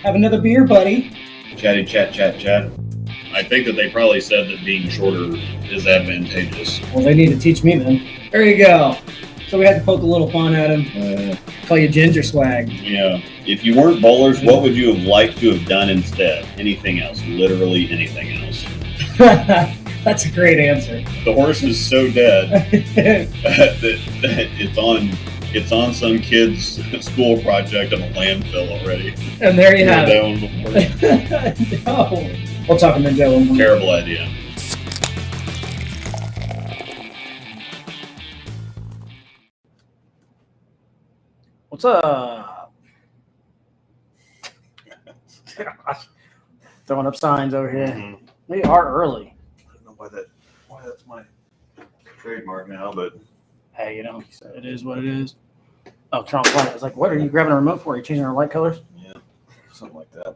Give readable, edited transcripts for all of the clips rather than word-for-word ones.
Have another beer, buddy. Chatty chat chat chat. I think that they probably said that being shorter is advantageous. Well, they need to teach me then. There you go. So we had to poke a little fun at him. Call you Ginger Swag. Yeah. If you weren't bowlers, what would you have liked to have done instead? Anything else. Literally anything else. That's a great answer. The horse is so dead that it's on some kid's school project on a landfill already. And there you have that one before. No. We'll talk about that one more. Terrible idea. What's up? Throwing up signs over here. Mm-hmm. We are early. I don't know why that's my trademark now, but Hey, it is what it is. Oh, turn off light. I was like, what are you grabbing a remote for? Are you changing our light colors? yeah, something like that.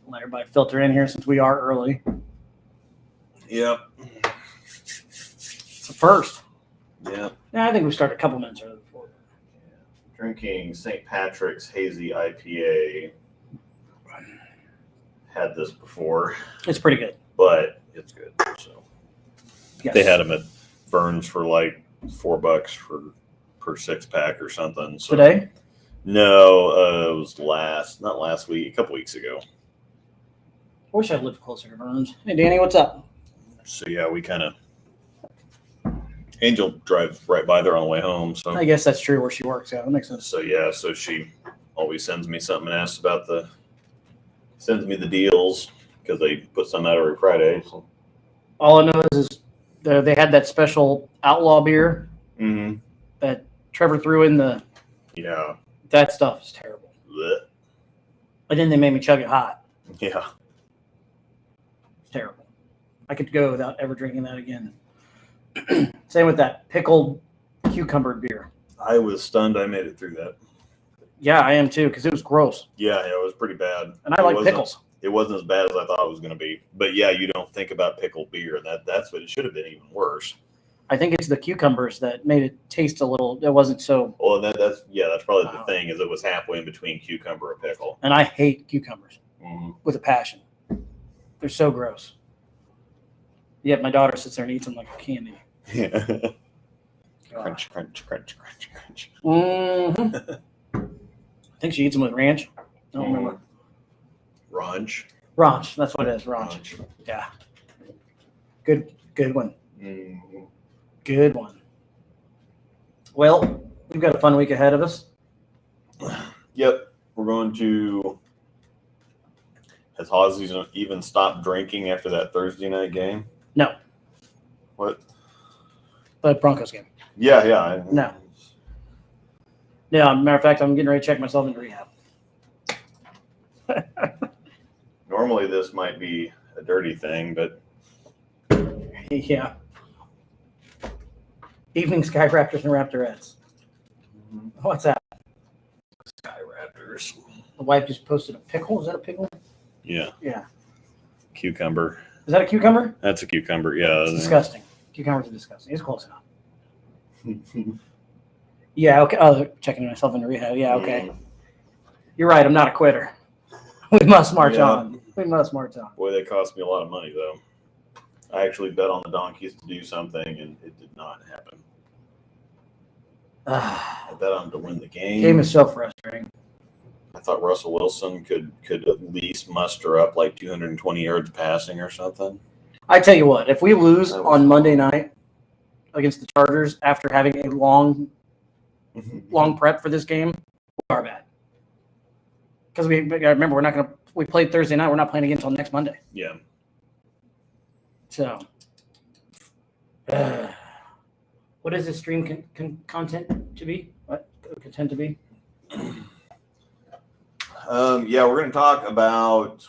Let everybody filter in here since we are early. Yep. It's the first. Yeah. Yeah, I think we started a couple minutes early before. Drinking St. Patrick's Hazy IPA. Had this before, It's pretty good. but it's good. So Yes. they had them at Burns for like $4 per 6-pack or something. So Today? No, it was not last week, a couple weeks ago. I wish I lived closer to Burns. Hey, Danny, what's up? So yeah, we kind of Angel drives right by there on the way home. So I guess that's true where she works. Yeah, that makes sense. So yeah, so she always sends me something and asks about sends me the deals because they put some out every Friday. So. All I know is they had that special outlaw beer Mm-hmm. that Trevor threw in the. Yeah. That stuff is terrible. Blech. But then they made me chug it hot. Yeah. It's terrible. I could go without ever drinking that again. Same with that pickled cucumber beer. I was stunned I made it through that. Yeah, I am too, because it was gross. Yeah, it was pretty bad. And I like pickles. It wasn't as bad as I thought it was going to be. But yeah, you don't think about pickled beer. That's what it should have been even worse. I think it's the cucumbers that made it taste a little. It wasn't so. Well, that's probably the thing is it was halfway in between cucumber and pickle. And I hate cucumbers with a passion. They're so gross. Yet my daughter sits there and eats them like a candy. Yeah. Crunch, crunch, crunch, crunch, crunch. Mm-hmm. I think she eats them with ranch. I don't remember. Ranch. Ranch. That's what it is. Ranch. Yeah. Good one. Mm-hmm. Good one. Well, we've got a fun week ahead of us. Yep. We're going to. Has Hawsey even stopped drinking after that Thursday night game? No. What? The Broncos game. Yeah. No. Yeah, matter of fact, I'm getting ready to check myself into rehab. Normally this might be a dirty thing, but Yeah. Evening Sky Raptors and Raptorettes. What's that? Sky Raptors. The wife just posted a pickle. Is that a pickle? Yeah. Yeah. Cucumber. Is that a cucumber? That's a cucumber. Yeah. It's disgusting. Cucumbers are disgusting. It's close enough. Yeah. Okay. Oh, checking myself into rehab. Yeah. Okay. You're right. I'm not a quitter. We must march on. We must march on. Boy, they cost me a lot of money, though. I actually bet on the Donkeys to do something, and it did not happen. I bet on them to win the game. Game is so frustrating. I thought Russell Wilson could at least muster up like 220 yards passing or something. I tell you what, if we lose on Monday night against the Chargers after having a long prep for this game, we are bad. Because we remember we played Thursday night. We're not playing again until next Monday. Yeah. So, what is this stream content to be? What content to be? Yeah, we're going to talk about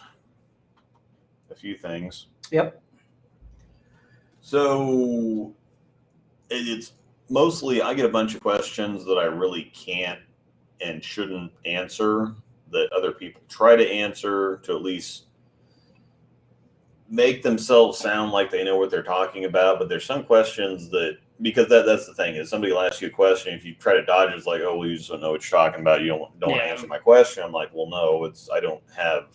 a few things. Yep. So it's mostly I get a bunch of questions that I really can't and shouldn't answer that other people try to answer to at least make themselves sound like they know what they're talking about. But there's some questions that because that's the thing is somebody will ask you a question. If you try to dodge, it's like, oh, well, you just don't know what you're talking about. You don't want to answer my question. I'm like, well, no, I don't have.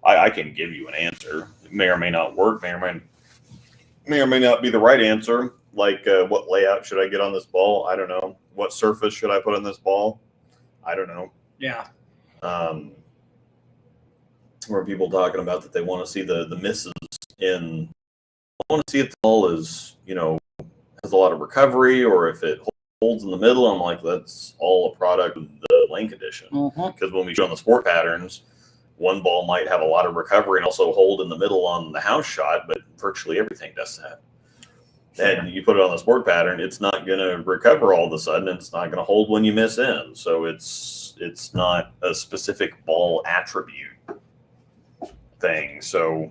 I can give you an answer. It may or may not work. May or may not be the right answer. Like, what layout should I get on this ball? I don't know. What surface should I put on this ball? I don't know. Yeah. Where people talking about that they want to see the misses in. I want to see if the ball is, has a lot of recovery, or if it holds in the middle. I'm like, that's all a product of the lane condition. Because when we show on the sport patterns, one ball might have a lot of recovery and also hold in the middle on the house shot, but virtually everything does that. And you put it on the sport pattern, it's not going to recover all of a sudden. It's not going to hold when you miss in. So it's not a specific ball attribute thing. So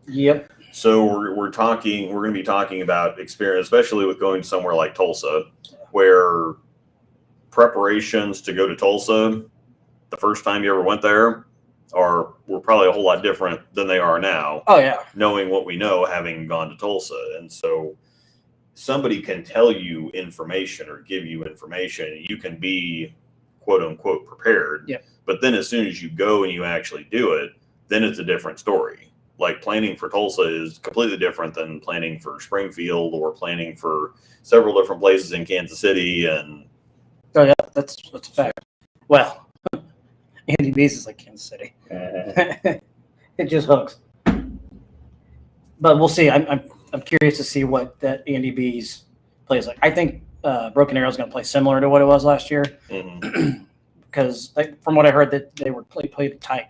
yep. So we're going to be talking about experience, especially with going somewhere like Tulsa, where preparations to go to Tulsa the first time you ever went there were probably a whole lot different than they are now. Oh yeah. Knowing what we know, having gone to Tulsa. And so somebody can tell you information or give you information. You can be quote unquote prepared. Yep. But then as soon as you go and you actually do it, then it's a different story. Like planning for Tulsa is completely different than planning for Springfield or planning for several different places in Kansas City. And oh yeah, that's a fact. Well, Andy B's is like Kansas City. It just hooks. But we'll see. I'm curious to see what that Andy B's plays like. I think Broken Arrow is going to play similar to what it was last year, because from what I heard, that they were played tight.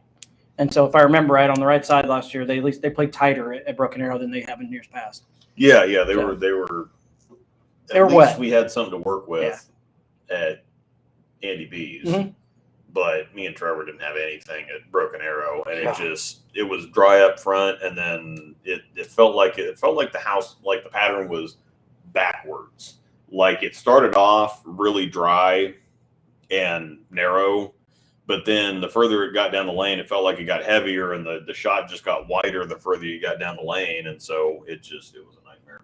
And so, if I remember right, on the right side last year, they played tighter at Broken Arrow than they have in years past. Yeah, they were. At least wet. We had something to work with at Andy B's, but me and Trevor didn't have anything at Broken Arrow, and it was dry up front, and then it felt like the house, like the pattern was backwards. Like it started off really dry and narrow. But then the further it got down the lane, it felt like it got heavier, and the shot just got wider the further you got down the lane, and so it was a nightmare.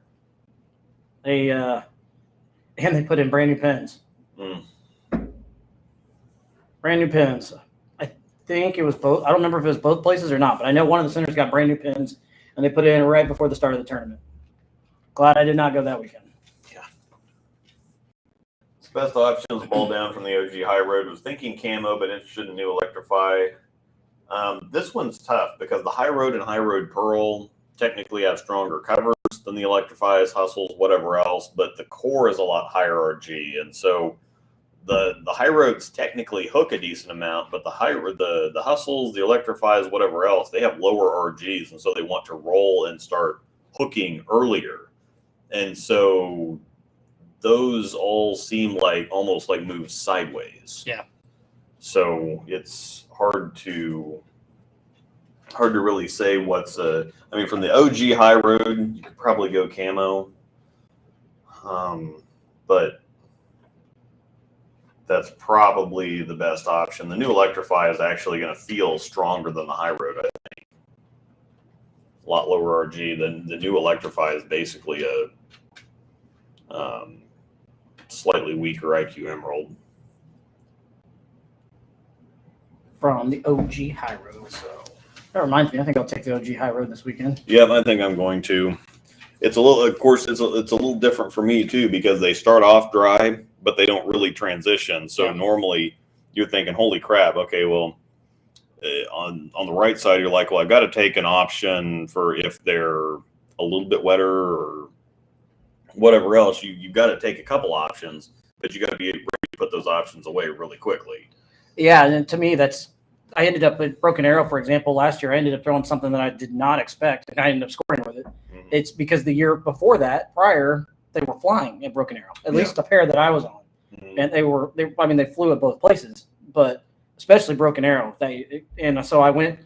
They put in brand new pins. Brand new pins. I think it was both. I don't remember if it was both places or not, but I know one of the centers got brand new pins, and they put it in right before the start of the tournament. Glad I did not go that weekend. Best options, ball down from the OG High Road. Was thinking camo, but interested in new Electrify. This one's tough because the High Road and High Road Pearl technically have stronger covers than the Electrifies, Hustles, whatever else, but the core is a lot higher RG, and so the High Roads technically hook a decent amount, but the Hustles, the Electrifies, whatever else, they have lower RGs, and so they want to roll and start hooking earlier, and so those all seem like almost like moves sideways. Yeah. So it's hard to really say what's I mean, from the OG High Road, you could probably go camo. But that's probably the best option. The new Electrify is actually going to feel stronger than the High Road, I think. A lot lower RG than the new Electrify is basically a slightly weaker IQ Emerald. From the OG High Road. So that reminds me, I think I'll take the OG High Road this weekend. Yeah, I think I'm going to. It's a little, of course, it's a little different for me too, because they start off dry, but they don't really transition. So normally you're thinking, holy crap, okay, well, on the right side, you're like, well, I've got to take an option for if they're a little bit wetter or whatever else. You've got to take a couple options, but you got to be ready to put those options away really quickly. Yeah, and to me, I ended up with Broken Arrow, for example, last year. I ended up throwing something that I did not expect, and I ended up scoring with it. Mm-hmm. It's because the year before that, prior, they were flying at Broken Arrow, at least the pair that I was on. Mm-hmm. And they flew at both places, but especially Broken Arrow. And so I went,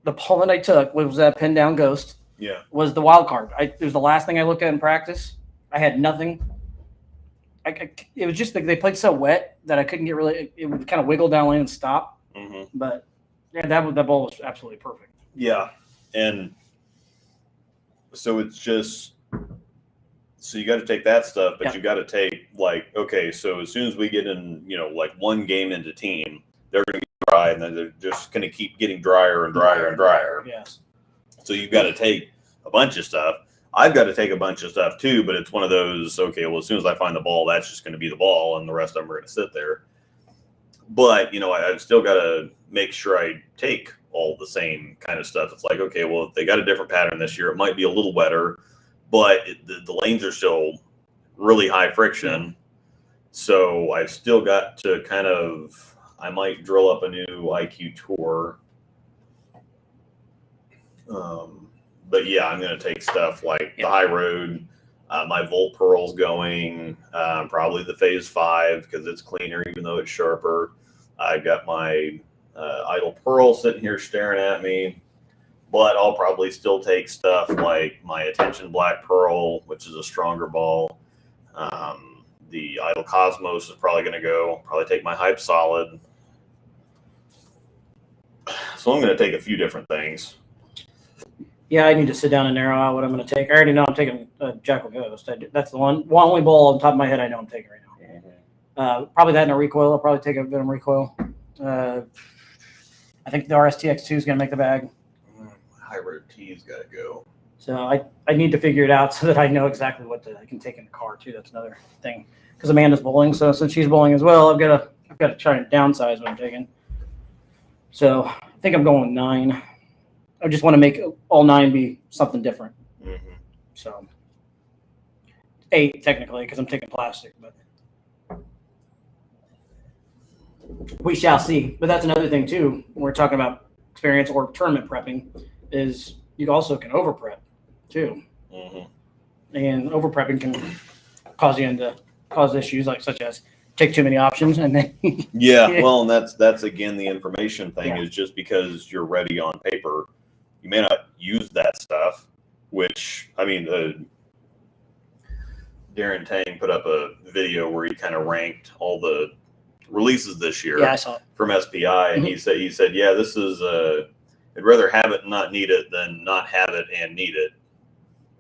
the ball that I took was that pin down Ghost. Yeah. Was the wild card. It was the last thing I looked at in practice. I had nothing. It was just they played so wet that I couldn't get really. It would kind of wiggle down lane and stop. Mm-hmm. But yeah, that ball was absolutely perfect. Yeah, and so it's just So you got to take that stuff, but Yeah. you got to take like, okay, so as soon as we get in, like one game into team, they're going to be dry, and then they're just going to keep getting drier and drier and drier. Yes. So you've got to take a bunch of stuff. I've got to take a bunch of stuff too, but it's one of those, okay, well, as soon as I find the ball, that's just going to be the ball, and the rest of them are going to sit there. But, I've still got to make sure I take all the same kind of stuff. It's like, okay, well, if they got a different pattern this year, it might be a little wetter, but the lanes are still really high friction. Yeah. So I've still got to I might drill up a new IQ Tour. But yeah, I'm going to take stuff like the high road, my Volt Pearl's going, probably the Phase 5 because it's cleaner even though it's sharper. I've got my Idle Pearl sitting here staring at me, but I'll probably still take stuff like my Attention Black Pearl, which is a stronger ball. The Idle Cosmos is probably going to go. Probably take my Hype Solid. So I'm going to take a few different things. Yeah, I need to sit down and narrow out what I'm going to take. I already know I'm taking Jackal Ghost. That's the only ball on top of my head I know I'm taking right now. Probably that and a recoil. I'll probably take a Venom recoil. I think the RSTX2 is going to make the bag. High Road T's got to go. So I need to figure it out so that I know exactly what I can take in the car too. That's another thing because Amanda's bowling. So since she's bowling as well, I've got to try and downsize what I'm taking. So I think I'm going with 9. I just want to make all 9 be something different. Mm-hmm. So 8 technically because I'm taking plastic, but we shall see. But that's another thing too. When we're talking about experience or tournament prepping, is you also can over prep too, and over prepping can cause issues such as take too many options and then yeah. Well, and that's again the information thing Yeah. is just because you're ready on paper, you may not use that stuff. Which I mean, Darren Tang put up a video where he kind of ranked all the releases this year. Yeah, I saw it. From SPI, and he said, yeah, this is I'd rather have it and not need it than not have it and need it.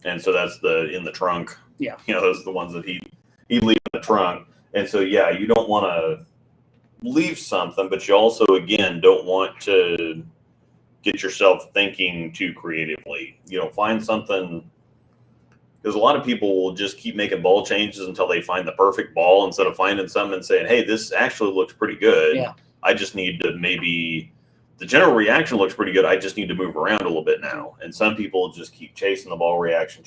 And so that's in the trunk. Yeah. Those are the ones that he leave in the trunk. And so, yeah, you don't want to leave something, but you also, again, don't want to get yourself thinking too creatively. Find something, because a lot of people will just keep making ball changes until they find the perfect ball instead of finding something and saying, hey, this actually looks pretty good. Yeah. I just need to the general reaction looks pretty good. I just need to move around a little bit now. And some people just keep chasing the ball reaction.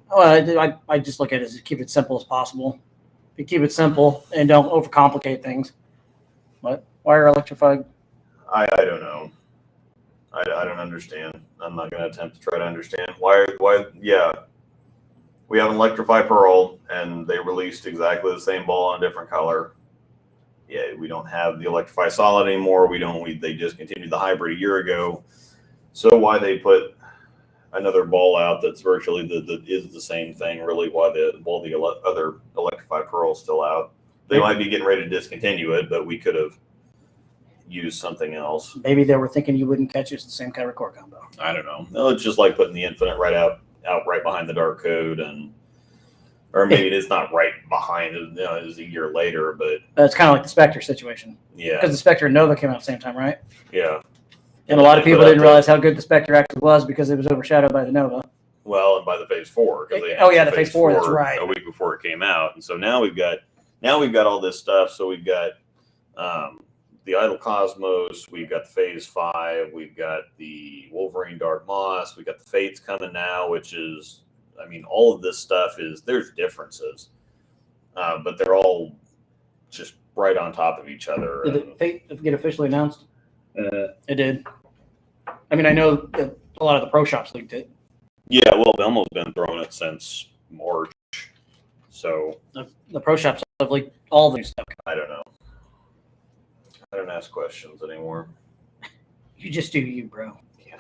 Well, I just look at it as keep it simple as possible. If you keep it simple and don't overcomplicate things. What? Why are electrified? I don't know. I don't understand. I'm not going to attempt to try to understand. Why? Yeah. We have an Electrify Pearl, and they released exactly the same ball in a different color. Yeah, we don't have the Electrify Solid anymore. They discontinued the hybrid a year ago. So why they put another ball out that's virtually is the same thing, really, why the other Electrify Pearl is still out. They might be getting ready to discontinue it, but we could have used something else. Maybe they were thinking you wouldn't catch it the same kind of core combo. I don't know. No, it's just like putting the Infinite out right behind the Dark Code, or maybe it is not right behind it. It's a year later, but it's kind of like the Spectre situation. Yeah, because the Spectre and Nova came out at the same time, right? Yeah, and a lot of people didn't realize how good the Spectre actually was because it was overshadowed by the Nova. Well, and by the Phase 4. The Phase 4. That's right. A week before it came out, and so now we've got all this stuff. So we've got the Idle Cosmos, we've got the Phase 5, we've got the Wolverine Dark Moss, we've got the Fates coming now, which is, all of this stuff there's differences, but they're all just right on top of each other. Did the Fate get officially announced? It did. I know that a lot of the pro shops leaked it. Yeah, well, Belmo's been throwing it since March, so the pro shops have leaked all the new stuff. I don't know. I don't ask questions anymore. You just do you, bro. Yeah.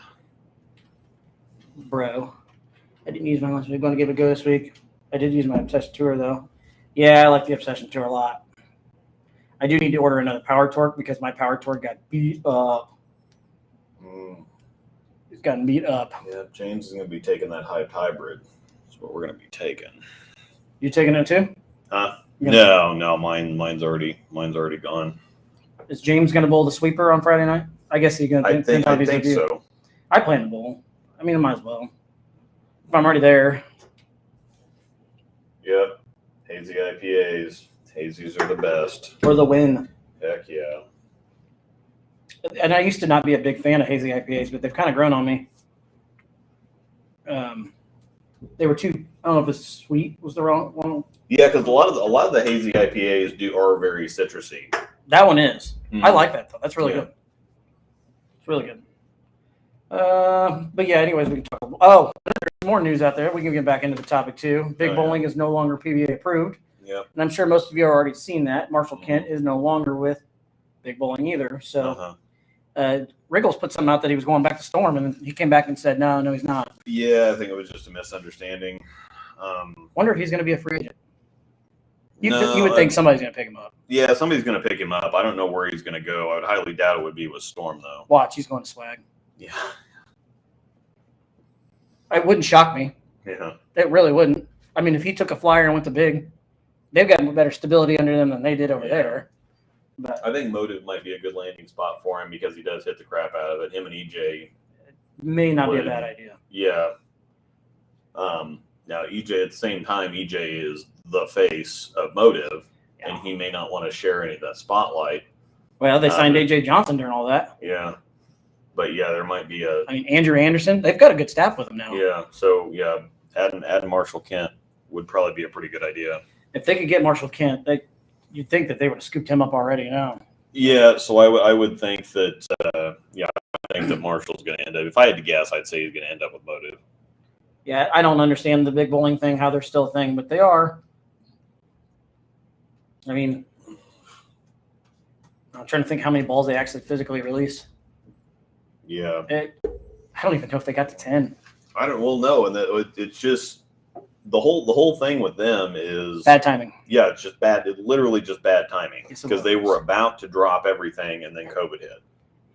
Bro. I didn't use my lunch. I'm going to give it a go this week. I did use my Obsession Tour, though. Yeah, I like the Obsession Tour a lot. I do need to order another Power Torque because my Power Torque got beat up. It's gotten beat up. Yeah, James is going to be taking that hyped hybrid. So what we're gonna be taking. You taking it too? No, mine's already gone. Is James going to bowl the sweeper on Friday night? I guess he's going to. I think so. I plan to bowl. I mean, I might as well. If I'm already there. Yep. Hazy IPAs. Hazies are the best. For the win. Heck yeah. And I used to not be a big fan of hazy IPAs, but they've kind of grown on me. They were too. I don't know if it's sweet was the wrong one. Yeah, because a lot of the hazy IPAs are very citrusy. That one is. Mm-hmm. I like that though. That's really good. It's really good. But yeah. Anyways, we can talk. Oh, there's more news out there. We can get back into the topic too. Big bowling is no longer PBA approved. Yep. And I'm sure most of you have already seen that. Marshall Kent is no longer with Big Bowling either. So Riggles put something out that he was going back to Storm, and he came back and said, no, he's not. Yeah, I think it was just a misunderstanding. Wonder if he's going to be a free agent. You would think somebody's going to pick him up. Yeah, somebody's going to pick him up. I don't know where he's going to go. I would highly doubt it would be with Storm, though. Watch, he's going to Swag. Yeah. It wouldn't shock me. Yeah. It really wouldn't. I mean, if he took a flyer and went to Big, they've got better stability under them than they did over there. But I think Motive might be a good landing spot for him because he does hit the crap out of it. Him and EJ may not be a bad idea. Yeah. Now EJ at the same time, EJ is the face of Motive, and he may not want to share any of that spotlight. Well, they signed AJ Johnson during all that. Yeah. But yeah, there might be Andrew Anderson. They've got a good staff with them now. Yeah. So yeah, adding Marshall Kent would probably be a pretty good idea. If they could get Marshall Kent, you'd think that they would have scooped him up already now. Yeah, so I would think that I think that Marshall's going to end up. If I had to guess, I'd say he's going to end up with Motive. Yeah, I don't understand the big bowling thing, how they're still a thing, but they are. I mean, I'm trying to think how many balls they actually physically release. Yeah, I don't even know if they got to 10. I don't. Well, no, and it's just. The whole thing with them is bad timing. Yeah, it's just bad. It's literally just bad timing because they were about to drop everything and then COVID hit.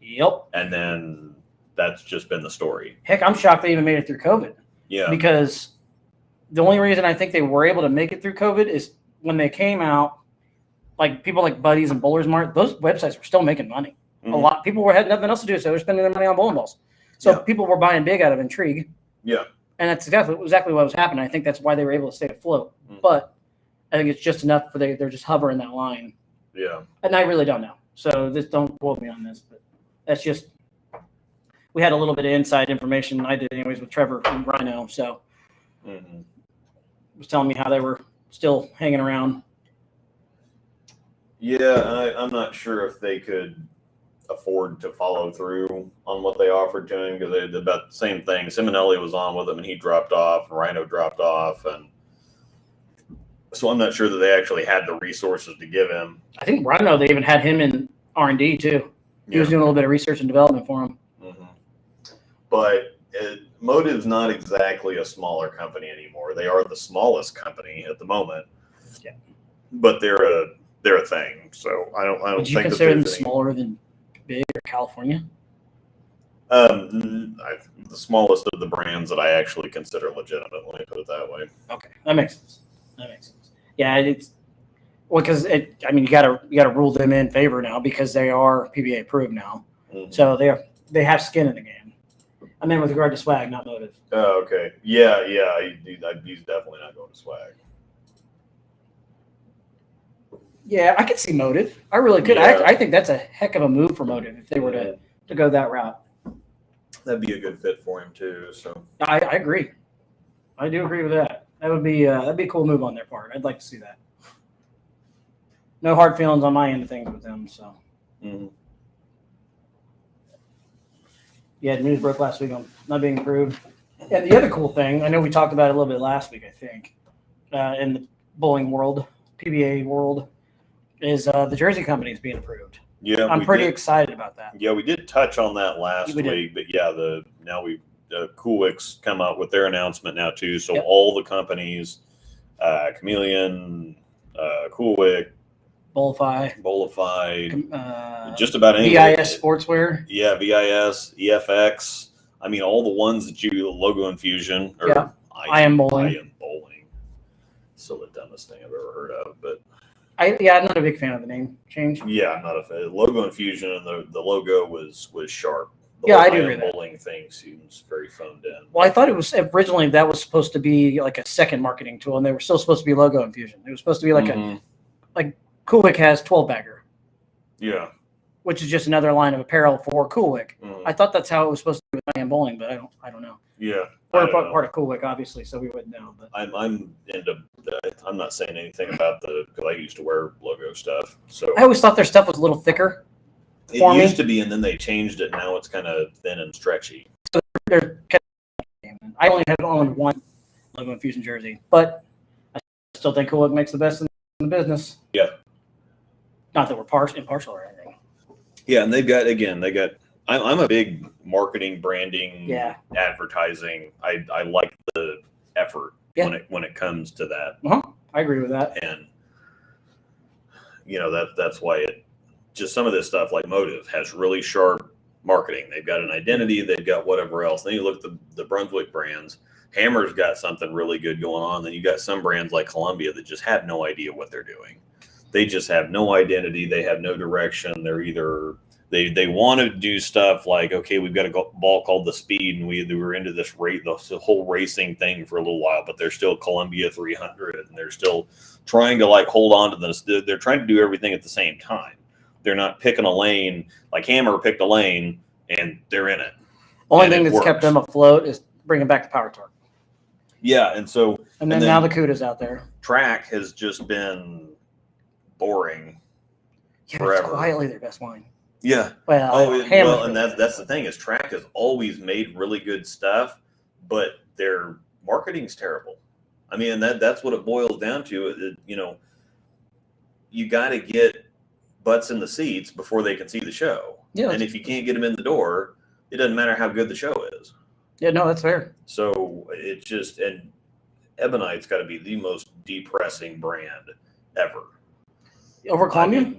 Yep. And then that's just been the story. Heck, I'm shocked they even made it through COVID. Yeah. Because the only reason I think they were able to make it through COVID is when they came out, like people like Buddies and Bowlers Mart, those websites were still making money. Mm-hmm. A lot of people had nothing else to do, so they're spending their money on bowling balls. So people were buying big out of intrigue. Yeah. And that's exactly what was happening. I think that's why they were able to stay afloat. Mm-hmm. But I think it's just enough for they're just hovering that line. Yeah. And I really don't know. So don't quote me on this, but that's just we had a little bit of inside information. I did anyways with Trevor and Rhino. So was telling me how they were still hanging around. Yeah, I'm not sure if they could afford to follow through on what they offered to him because they did about the same thing. Simonelli was on with him and he dropped off, and Rhino dropped off, and so I'm not sure that they actually had the resources to give him. I think Rhino, they even had him in R&D too. He was doing a little bit of research and development for him. Mm-hmm. But Motive's not exactly a smaller company anymore. They are the smallest company at the moment. Yeah. But they're a thing. So I don't Would you think consider them smaller than Big or California? The smallest of the brands that I actually consider legitimate. Let me put it that way. Okay, that makes sense. Yeah, it's because you gotta rule them in favor now because they are PBA approved now. Mm-hmm. So they have skin in the game. I mean, with regard to Swag, not Motive. Oh, okay. Yeah. He's definitely not going to Swag. Yeah, I could see Motive. I really could. Yeah. I think that's a heck of a move for Motive if they were to go that route. That'd be a good fit for him too. So I agree. I do agree with that. That'd be a cool move on their part. I'd like to see that. No hard feelings on my end of things with them. So. Mm-hmm. Yeah, the news broke last week on not being approved. And the other cool thing, I know we talked about it a little bit last week, I think, in the bowling world, PBA world, is the jersey company is being approved. Yeah, I'm pretty excited about that. Yeah, we did touch on that last week, but yeah, Cool Wick's come out with their announcement now too. So all the companies, Chameleon, Cool Wick, Bolify, just about any VIS Sportswear. Yeah, VIS, EFX. I mean, all the ones that Logo Infusion. Or I am bowling. Still the dumbest thing I've ever heard of, but I'm not a big fan of the name change. yeah, I'm not a fan. Logo infusion and the logo was sharp. The Yeah, whole I do I agree Am with that. Bowling thing seems very phoned in. Well, I thought it was originally that was supposed to be like a second marketing tool, and they were still supposed to be logo infusion. It was supposed to be like Coolwick has 12-bagger, Yeah. which is just another line of apparel for Coolwick. Mhm. I thought that's how it was supposed to be with I Am Bowling, but I don't know. Yeah. We're part of Coolwick, obviously, so we wouldn't know. But I'm into. I'm not saying anything about because I used to wear logo stuff. So I always thought their stuff was a little thicker. it for me. used to be, and then they changed it. Now it's kind of thin and stretchy. They're I only have owned one logo infusion jersey, but I still think Coolwick makes the best in the business. Yeah. Not that we're impartial or anything. Yeah, and they got. I'm a big marketing, branding, advertising. I like the effort when it comes to that. I agree with that. And that's why just some of this stuff like Motive has really sharp marketing. They've got an identity. They've got whatever else. Then you look at the Brunswick brands. Hammer's got something really good going on. Then you got some brands like Columbia that just have no idea what they're doing. They just have no identity. They have no direction. They're either they want to do stuff like, okay, we've got a ball called the Speed, and we were into this whole racing thing for a little while, but they're still Columbia 300, and they're still trying to hold on to this. They're trying to do everything at the same time. They're not picking a lane like Hammer picked a lane and they're in it. Only thing that's kept them afloat is bringing back the Power Torque. Yeah, and then now the Cuda's out there. Track has just been boring. Yeah, but it's quietly their best line. Yeah. And that's the thing is Track has always made really good stuff, but their marketing's terrible. I mean, that's what it boils down to. You got to get butts in the seats before they can see the show. Yeah. And if you can't get them in the door, it doesn't matter how good the show is. Yeah, no, that's fair. So it's just, and Ebonite's got to be the most depressing brand ever. Over Columbia?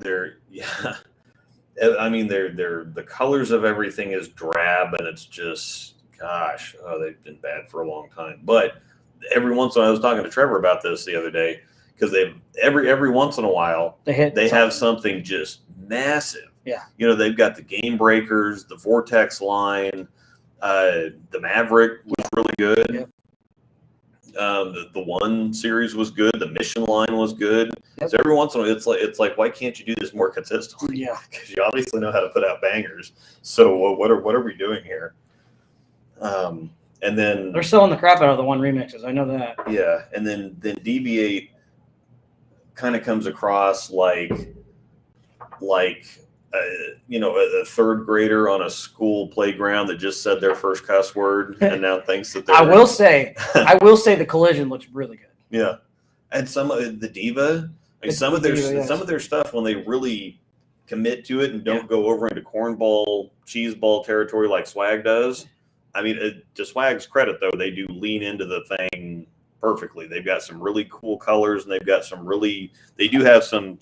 The colors of everything is drab, and it's just, they've been bad for a long time. But every once in a while, I was talking to Trevor about this the other day, because every once in a while they have something just massive. Yeah. They've got the Game Breakers, the Vortex line, the Maverick was really good. Yep. The One series was good. The Mission line was good. Yep. So every once in a while, it's like, why can't you do this more consistently? Yeah. Because you obviously know how to put out bangers. So what are we doing here? And then they're selling the crap out of the One remixes. I know that. Yeah, and then Deviate kind of comes across like a third grader on a school playground that just said their first cuss word and now thinks that they're. I will say the Collision looks really good. Yeah, and some of the Diva, some of their stuff when they really commit to it and don't go over into cornball, cheeseball territory like Swag does. I mean, to Swag's credit though, they do lean into the thing perfectly. They've got some really cool colors, and they've got they do have some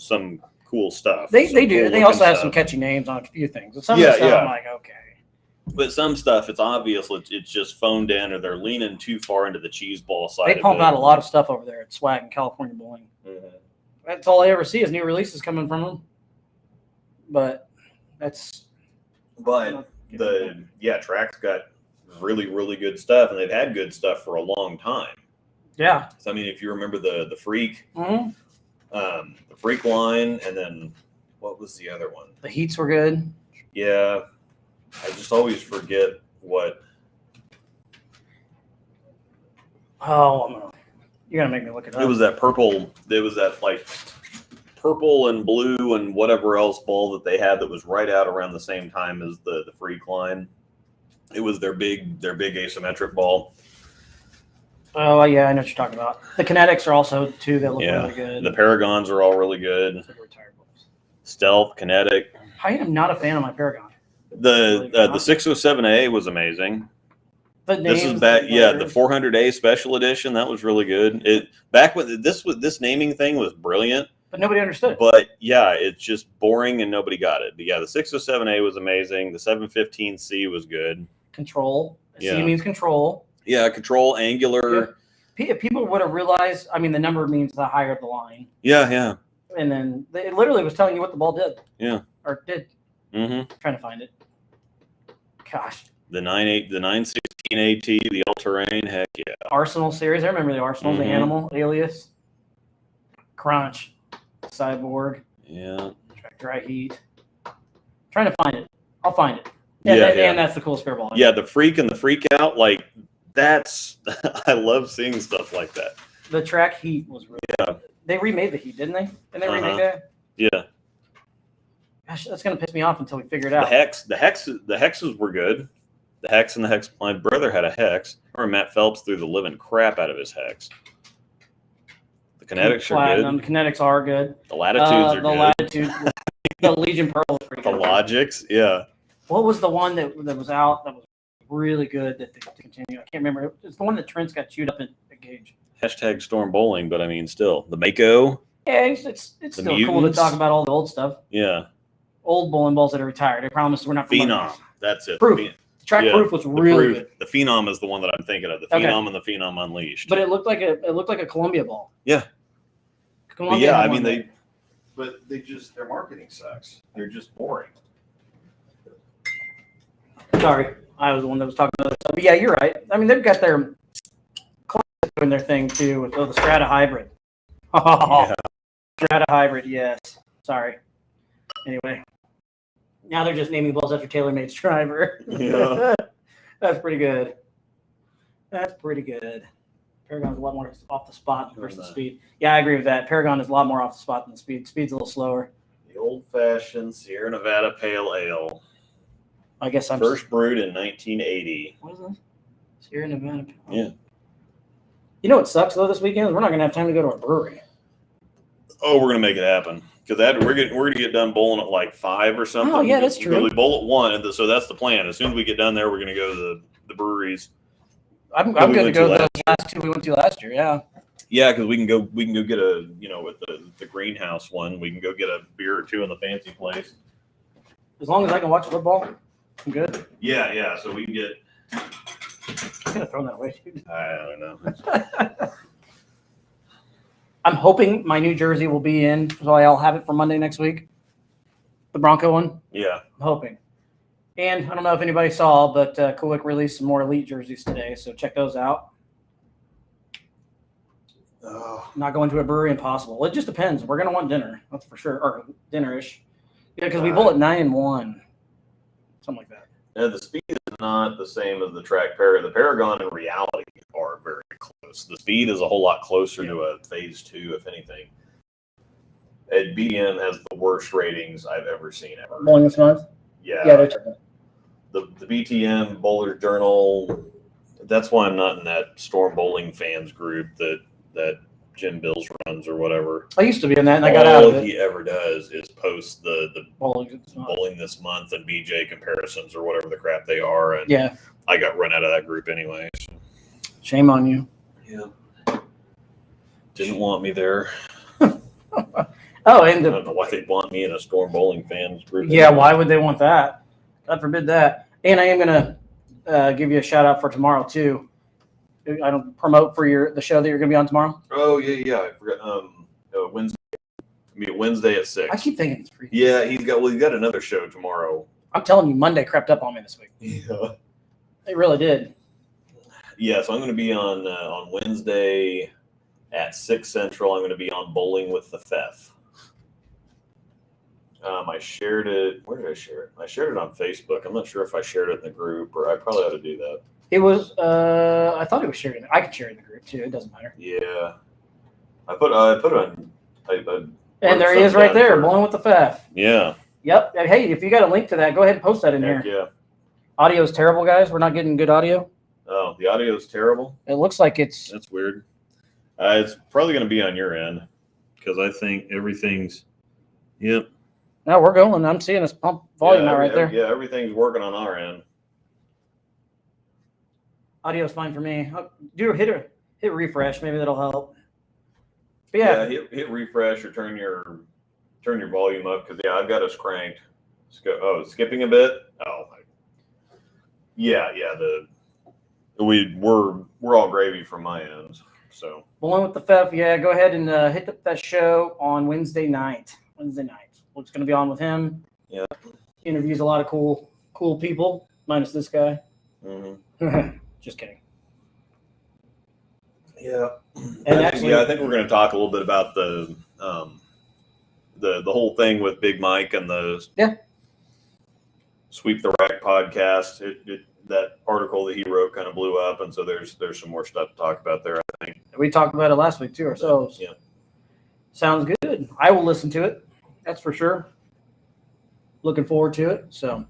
cool stuff. They do. They also have some catchy names on a few things. And some of the stuff I'm like, okay. But some stuff, it's obvious it's just phoned in, or they're leaning too far into the cheese ball side. They pump out a lot of stuff over there at Swag and California Bowling. Mm-hmm. That's all I ever see is new releases coming from them. But that's. But Track's got really, really good stuff, and they've had good stuff for a long time. Yeah. So I mean, if you remember the Freak, mm-hmm. The Freak line, and then what was the other one? The Heats were good. Yeah, I just always forget what. Oh, you're gonna make me look it up. It was that purple. It was that purple and blue and whatever else ball that they had that was right out around the same time as the Freak line. It was their big asymmetric ball. Oh, yeah, I know what you're talking about. The Kinetics are also two that look really good. The Paragons are all really good. Stealth, Kinetic. I am not a fan of my Paragon. The 607A was amazing. This is back, the 400A special edition. That was really good. Back when this naming thing was brilliant. But nobody understood. But it's just boring and nobody got it. But the 607A was amazing. The 715C was good. Control. C means control. Yeah, control, angular. if people would have realized, I mean, the number means the higher the line. Yeah, yeah. And then it literally was telling you what the ball did. Yeah. Or did. Mm-hmm. Trying to find it. Gosh. The 916 AT, the all-terrain, heck yeah. Arsenal series. I remember the Arsenal, the Animal, Alias, Crunch, Cyborg. Yeah. Dry Heat. Trying to find it. I'll find it. And that's the coolest spare ball. Yeah, the Freak and the Freak Out, like that's I love seeing stuff like that. The Track Heat was really good. They remade the Heat, didn't they? Didn't they remake that? Yeah. Gosh, that's gonna piss me off until we figure it out. The hexes were good. The Hex and the Hex. My brother had a Hex. I remember Matt Phelps threw the living crap out of his Hex. The Kinetics are good. The Kinetics are good. The Latitudes are the good. Latitude, the Legion Pearl was pretty The good. Logics, yeah. What was the one that was out that was really good that they continue? I can't remember. It's the one that Trent's got chewed up at Gage. Hashtag Storm Bowling, but I mean, still the Mako. Yeah, it's still cool to Mutants. talk about all the old stuff. Yeah. Old bowling balls that are retired. I promise we're not Phenom. That's it. Proof. Track Proof was really good. The Phenom is the one that I'm thinking of. The Phenom and the Phenom Unleashed. But it looked like a Columbia ball. Yeah. Columbia I mean their marketing sucks. They're just boring. Sorry, I was the one that was talking about other stuff. But yeah, you're right. I mean, they've got their doing their thing too with the Strata Hybrid. Oh, yeah. Strata Hybrid, yes. Sorry. Anyway, now they're just naming balls after TaylorMade's driver. Yeah. That's pretty good. Paragon's a lot more off the spot versus speed. Yeah, I agree with that. Paragon is a lot more off the spot than speed. Speed's a little slower. The old-fashioned Sierra Nevada Pale Ale. I guess I'm first brewed in 1980. What is this? Sierra Nevada. Yeah. You know what sucks though this weekend is we're not gonna have time to go to a brewery. Oh, we're gonna make it happen because we're gonna get done bowling at like 5 or something. Oh yeah, that's true. We bowl at 1, and so that's the plan. As soon as we get done there, we're gonna go to the breweries. I'm going to go to the last two we went to last year. Yeah. Yeah, because we can go get a with the greenhouse one. We can go get a beer or two in the fancy place. As long as I can watch football, I'm good. Yeah. So we can get. I'm gonna throw that away, dude. I don't know. I'm hoping my new jersey will be in, so I'll have it for Monday next week. The Bronco one. Yeah. I'm hoping. And I don't know if anybody saw, but Kulik released some more Elite jerseys today, so check those out. Not going to a brewery, impossible. Well, it just depends. We're going to want dinner, that's for sure, or dinner-ish. Yeah, because we bowl at 9 and 1, something like that. Yeah, the speed is not the same as the track pair. The Paragon in reality are very close. The speed is a whole lot closer to a Phase 2, if anything. BDM has the worst ratings I've ever seen ever. Bowling this month? Yeah, they're terrible. The BTM Bowler Journal. That's why I'm not in that Storm Bowling fans group that Jim Bills runs or whatever. I used to be in that, and I got out of it. All he ever does is post the bowling this month and BJ comparisons or whatever the crap they are. And yeah, I got run out of that group anyway. So. Shame on you. Yeah. Didn't want me there. Oh, and I don't know why they'd want me in a Storm Bowling fans group. Yeah, why would they want that? God forbid that. And I am going to give you a shout out for tomorrow too. I don't promote for the show that you're going to be on tomorrow. Oh yeah. I forgot. Wednesday. Wednesday at 6. I keep thinking it's free. Yeah, he's got another show tomorrow. I'm telling you, Monday crept up on me this week. Yeah. It really did. Yeah, so I'm going to be on Wednesday at 6 Central. I'm going to be on Bowling with the Fef. I shared it. Where did I share it? I shared it on Facebook. I'm not sure if I shared it in the group, or I probably ought to do that. It was. I thought it was shared. I could share it in the group too. It doesn't matter. Yeah, I put it on. And there he is, right there, Bowling with the Fef. Yeah. Yep. Hey, if you got a link to that, go ahead and post that in here. Yeah. Audio is terrible, guys. We're not getting good audio. Oh, the audio is terrible. It looks like it's. That's weird. It's probably going to be on your end because I think everything's. Yep. No, we're going. I'm seeing this pump volume out right there. Yeah, everything's working on our end. Audio's fine for me. Hit refresh. Maybe that'll help. But yeah, hit refresh or turn your volume up because I've got us cranked. Skipping a bit. We're all gravy from my end. So Bowling with the Fef, yeah, go ahead and hit up that show on Wednesday night. It's going to be on with him. Yeah. He interviews a lot of cool people, minus this guy. Mm-hmm. Just kidding. Yeah. And actually, I think we're going to talk a little bit about the whole thing with Big Mike and the Sweep the Rack podcast. That article that he wrote kind of blew up, and so there's some more stuff to talk about there, I think. We talked about it last week too ourselves. Yeah. Sounds good. I will listen to it. That's for sure. Looking forward to it. So,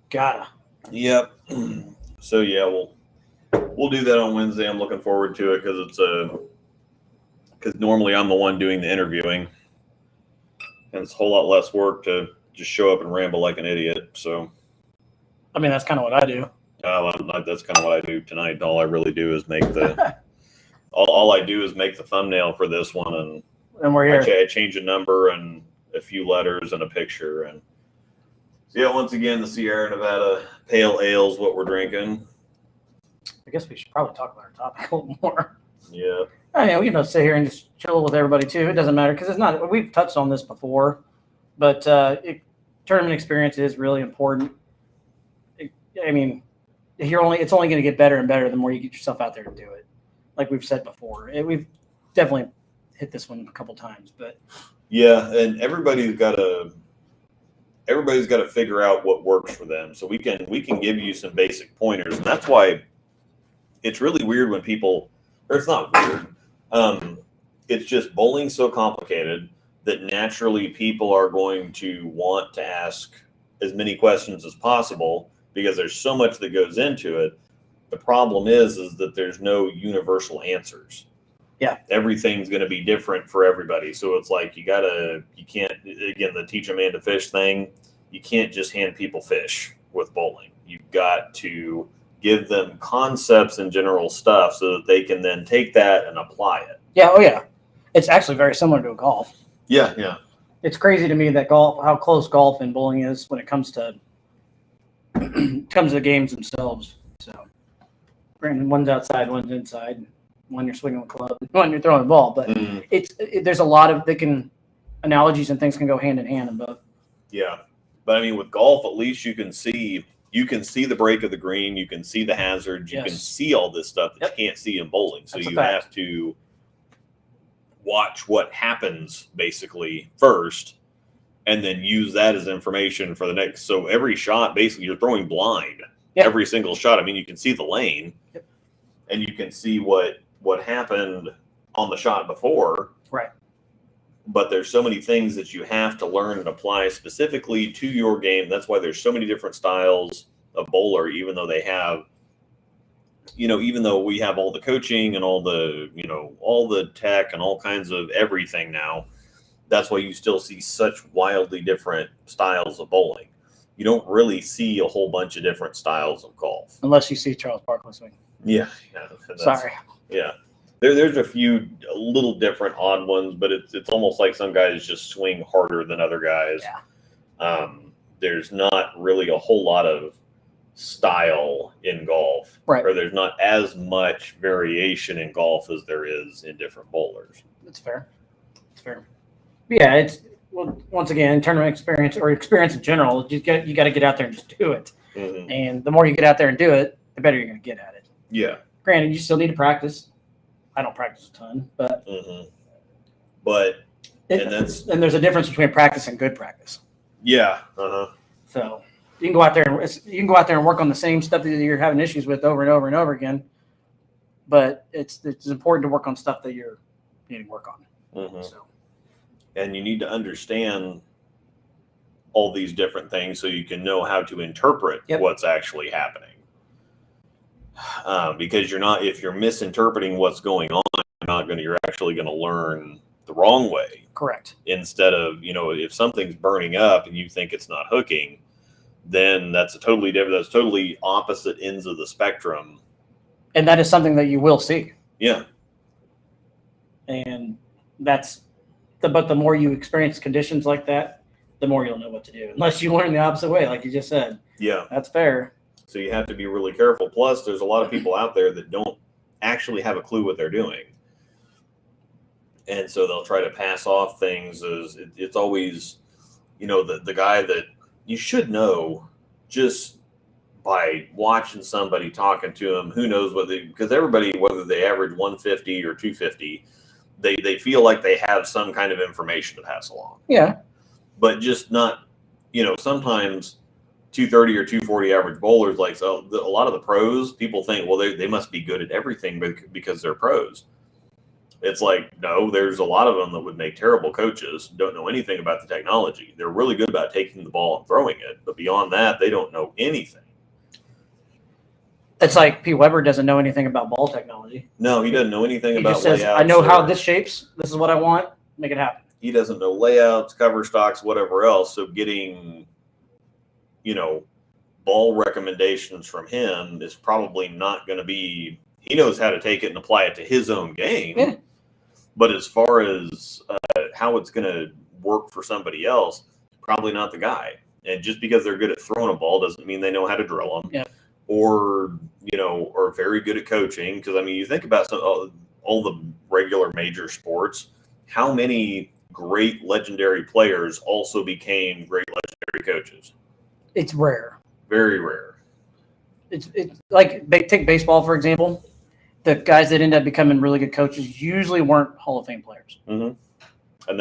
gotta. Yep. So yeah, we'll do that on Wednesday. I'm looking forward to it because normally I'm the one doing the interviewing, and it's a whole lot less work to just show up and ramble like an idiot. So, I mean, that's kind of what I do. That's kind of what I do tonight. All I really do is make the all I do is make the thumbnail for this one, and we're here. I change a number and a few letters and a picture, and so yeah. Once again, the Sierra Nevada Pale Ale is what we're drinking. I guess we should probably talk about our topic a little more. Yeah. I mean, we can sit here and just chill with everybody too. It doesn't matter because it's not. We've touched on this before, but tournament experience is really important. I mean, it's only going to get better and better the more you get yourself out there to do it. Like we've said before, we've definitely hit this one a couple times, but yeah, and everybody's got to figure out what works for them. So we can give you some basic pointers, and that's why it's really weird when people, or it's not weird. It's just bowling's so complicated that naturally people are going to want to ask as many questions as possible because there's so much that goes into it. The problem is that there's no universal answers. Yeah. Everything's going to be different for everybody. So it's like you can't, again, the teach a man to fish thing, you can't just hand people fish with bowling. You've got to give them concepts and general stuff so that they can then take that and apply it. Yeah. Oh yeah. It's actually very similar to a golf. Yeah. Yeah. It's crazy to me that how close golf and bowling is when it comes to the games themselves. So, granted, one's outside, one's inside. One you're swinging a club, one you're throwing a ball. But there's a lot of analogies and things can go hand in hand in both. Yeah, but I mean, with golf, at least you can see the break of the green, you can see the hazards, you can see all this stuff that you can't see in bowling. So you have to watch what happens basically first, and then use that as information for the next. So every shot, basically, you're throwing blind. Yep. Every single shot. I mean, you can see the lane, and you can see what happened on the shot before. Right. But there's so many things that you have to learn and apply specifically to your game. That's why there's so many different styles of bowler, even though they have, even though we have all the coaching and all the tech and all kinds of everything now, that's why you still see such wildly different styles of bowling. You don't really see a whole bunch of different styles of golf. Unless you see Charles Barkley swing. Yeah. Sorry. Yeah. There's a few little different odd ones, but it's almost like some guys just swing harder than other guys. Yeah. There's not really a whole lot of style in golf. Right. Or there's not as much variation in golf as there is in different bowlers. That's fair. It's fair. Yeah, once again, tournament experience or experience in general, you got to get out there and just do it. Mm-hmm. And the more you get out there and do it, the better you're going to get at it. Yeah. Granted, you still need to practice. I don't practice a ton, but and there's a difference between practice and good practice. Yeah. So you can go out there and work on the same stuff that you're having issues with over and over and over again. But it's important to work on stuff that you're needing to work on. Mm-hmm. So. And you need to understand all these different things so you can know how to interpret what's actually happening. Because if you're misinterpreting what's going on, you're actually going to learn the wrong way. Correct. Instead of, if something's burning up and you think it's not hooking, then that's totally opposite ends of the spectrum. And that is something that you will see. Yeah. And but the more you experience conditions like that, the more you'll know what to do. Unless you learn the opposite way, like you just said. Yeah. That's fair. So you have to be really careful. Plus, there's a lot of people out there that don't actually have a clue what they're doing. And so they'll try to pass off things as it's always, the guy that you should know just by watching somebody talking to them, who knows because everybody, whether they average 150 or 250, they feel like they have some kind of information to pass along. Yeah. But just not, sometimes 230 or 240 average bowlers, like a lot of the pros, people think, well, they must be good at everything because they're pros. It's like, no, there's a lot of them that would make terrible coaches, don't know anything about the technology. They're really good about taking the ball and throwing it, but beyond that, they don't know anything. It's like Pete Weber doesn't know anything about ball technology. No, he doesn't know anything about just says, layouts. I know how this shapes. This is what I want. Make it happen. He doesn't know layouts, cover stocks, whatever else. So getting, ball recommendations from him is probably not going to be. He knows how to take it and apply it to his own game. Yeah. But as far as how it's going to work for somebody else, probably not the guy. And just because they're good at throwing a ball doesn't mean they know how to drill them. Yeah. Or are very good at coaching. Because, you think about all the regular major sports, how many great legendary players also became great legendary coaches? It's rare. Very rare. It's like, take baseball, for example. The guys that end up becoming really good coaches usually weren't Hall of Fame players. Mm-hmm. And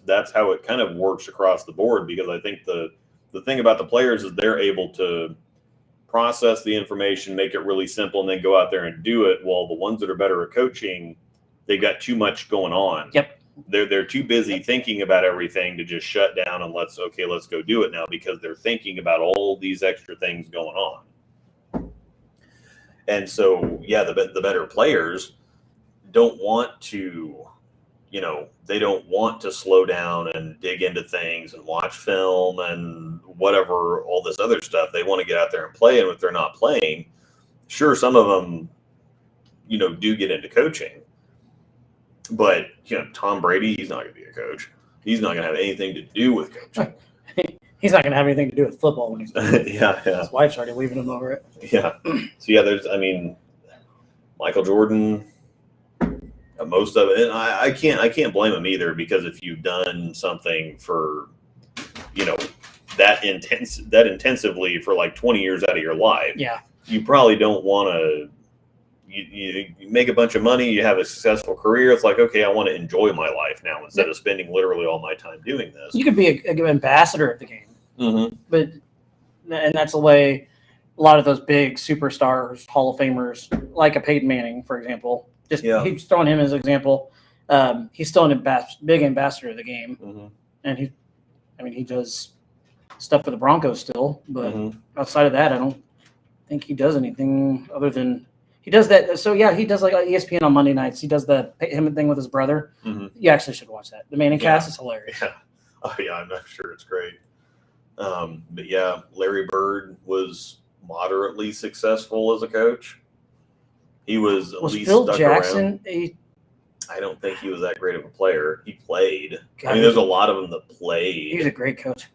that's how it kind of works across the board, because I think the thing about the players is they're able to process the information, make it really simple, and then go out there and do it, while the ones that are better at coaching, they've got too much going on. Yep. They're too busy thinking about everything to just shut down and let's go do it now, because they're thinking about all these extra things going on. And so, yeah, the better players don't want to, they don't want to slow down and dig into things and watch film and whatever, all this other stuff. They want to get out there and play. And if they're not playing, sure, some of them, do get into coaching. But, Tom Brady, he's not going to be a coach. He's not going to have anything to do with coaching. He's not going to have anything to do with football when he's yeah. His wife's already leaving him over it. Yeah. So, yeah, there's, Michael Jordan, most of it. And I can't blame him either, because if you've done something for, that intensively for like 20 years out of your life, yeah, you probably don't want to. You make a bunch of money, you have a successful career. It's like, okay, I want to enjoy my life now instead of spending literally all my time doing this. You could be a good ambassador of the game. Mm-hmm. And that's the way a lot of those big superstars, Hall of Famers, like a Peyton Manning, for example, he's throwing him as an example. He's still a big ambassador of the game. Mm-hmm. And he does stuff for the Broncos still, but outside of that, I don't think he does anything other than he does that. So yeah, he does like ESPN on Monday nights. He does the him thing with his brother. Mm-hmm. You actually should watch that. The Manning cast is hilarious. Yeah. Oh yeah, I'm sure it's great. But yeah, Larry Bird was moderately successful as a coach. He was at least Phil stuck Jackson around. I don't think he was that great of a player. He played. God, there's a lot of them that played. He's a great coach.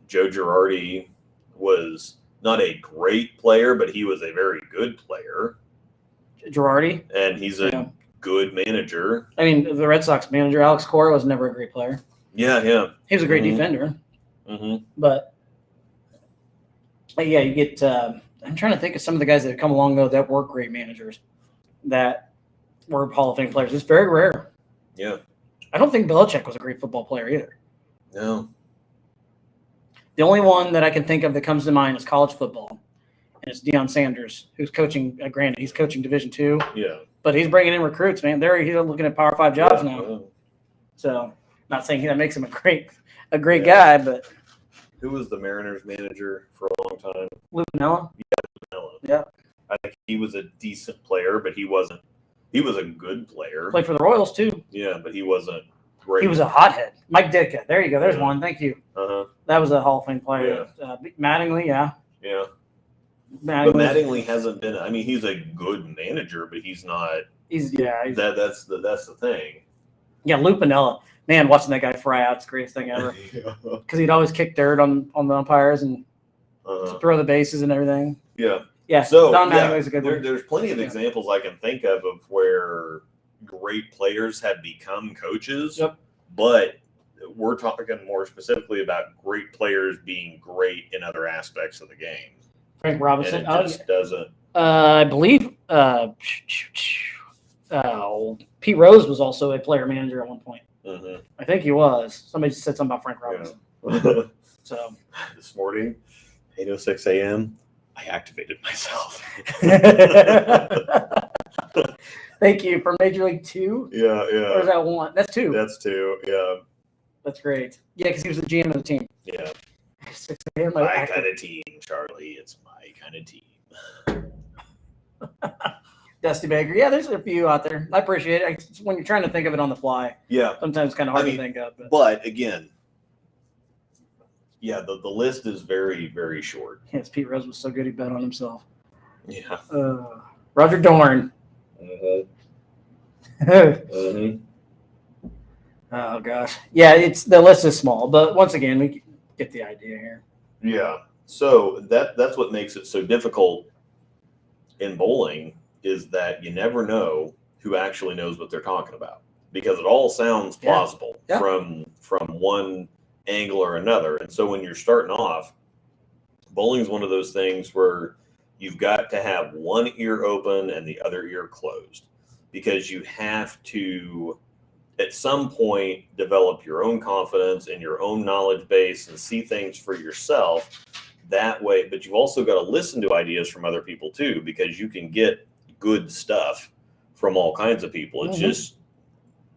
Joe Girardi was not a great player, but he was a very good player. Girardi. And he's a good manager. The Red Sox manager, Alex Cora, was never a great player. Yeah. He was a great defender. Mm-hmm. But yeah, you get I'm trying to think of some of the guys that have come along, though, that were great managers that were Hall of Fame players. It's very rare. Yeah. I don't think Belichick was a great football player either. No. The only one that I can think of that comes to mind is college football, and it's Deion Sanders, who's coaching. Granted, he's coaching Division II. Yeah. But he's bringing in recruits, man. He's looking at Power 5 jobs now. Yeah. So, not saying that makes him a great guy, but who was the Mariners manager for a long time? Lou Piniella. Yeah. I think he was a decent player, but he wasn't. He was a good player. Played for the Royals too. Yeah, but he wasn't great. He was a hothead. Mike Ditka. There you go. There's one. Thank you. That was a Hall of Fame player. Yeah. Mattingly, yeah. Yeah. But Mattingly hasn't been. He's a good manager, but he's not. That's the thing. Yeah, Lou Piniella. Man, watching that guy fry out, it's the greatest thing ever. Because he'd always kick dirt on the umpires and throw the bases and everything. Yeah. Yeah. So Don yeah, Mattingly's a good one. there's plenty of examples I can think of where great players have become coaches. Yep. But we're talking more specifically about great players being great in other aspects of the game. Frank Robinson. And it just doesn't. I believe Pete Rose was also a player manager at one point. Mm-hmm. I think he was. Somebody said something about Frank Robinson. Yeah. So this morning, 8:06 a.m., I activated myself. Thank you for Major League 2. Yeah. Or is that 1? That's 2. That's 2. Yeah. That's great. Yeah, because he was the GM of the team. Yeah. 6 a.m. My kind of team, Charlie. It's my kind of team. Dusty Baker. Yeah, there's a few out there. I appreciate it. When you're trying to think of it on the fly, yeah, sometimes it's kind of hard to think of. But again, yeah, the list is very, very short. Yes, Pete Rose was so good he bet on himself. Yeah. Roger Dorn. Mm-hmm. Mm-hmm. Oh gosh, yeah. The list is small, but once again, we get the idea here. Yeah. So that's what makes it so difficult in bowling is that you never know who actually knows what they're talking about because it all sounds plausible from one angle or another. And so when you're starting off, bowling is one of those things where you've got to have one ear open and the other ear closed because you have to at some point develop your own confidence and your own knowledge base and see things for yourself that way. But you've also got to listen to ideas from other people too, because you can get good stuff from all kinds of people. It's just,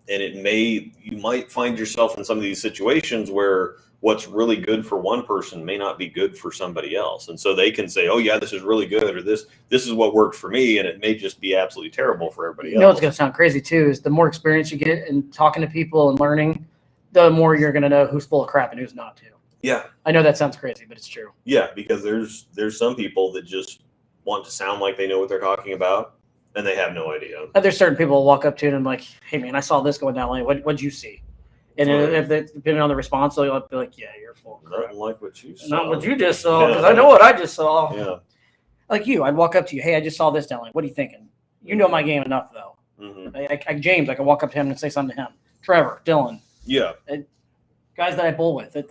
and you might find yourself in some of these situations where what's really good for one person may not be good for somebody else. And so they can say, oh yeah, this is really good, or this is what worked for me. And it may just be absolutely terrible for everybody else. You know what's going to sound crazy too is the more experience you get in talking to people and learning, the more you're going to know who's full of crap and who's not too. Yeah. I know that sounds crazy, but it's true. Yeah, because there's some people that just want to sound like they know what they're talking about, and they have no idea. There's certain people who walk up to you and I'm like, hey, man, I saw this going down lane. What'd you see? And if they, depending on the response, they'll be like, yeah, you're full of crap. Nothing like what you saw. Not what you just saw, because I know what I just saw. Yeah. Like you, I'd walk up to you, hey, I just saw this down lane. What are you thinking? You know my game enough, though. Mm-hmm. James, I can walk up to him and say something to him. Trevor, Dylan. Yeah. Guys that I bowl with. You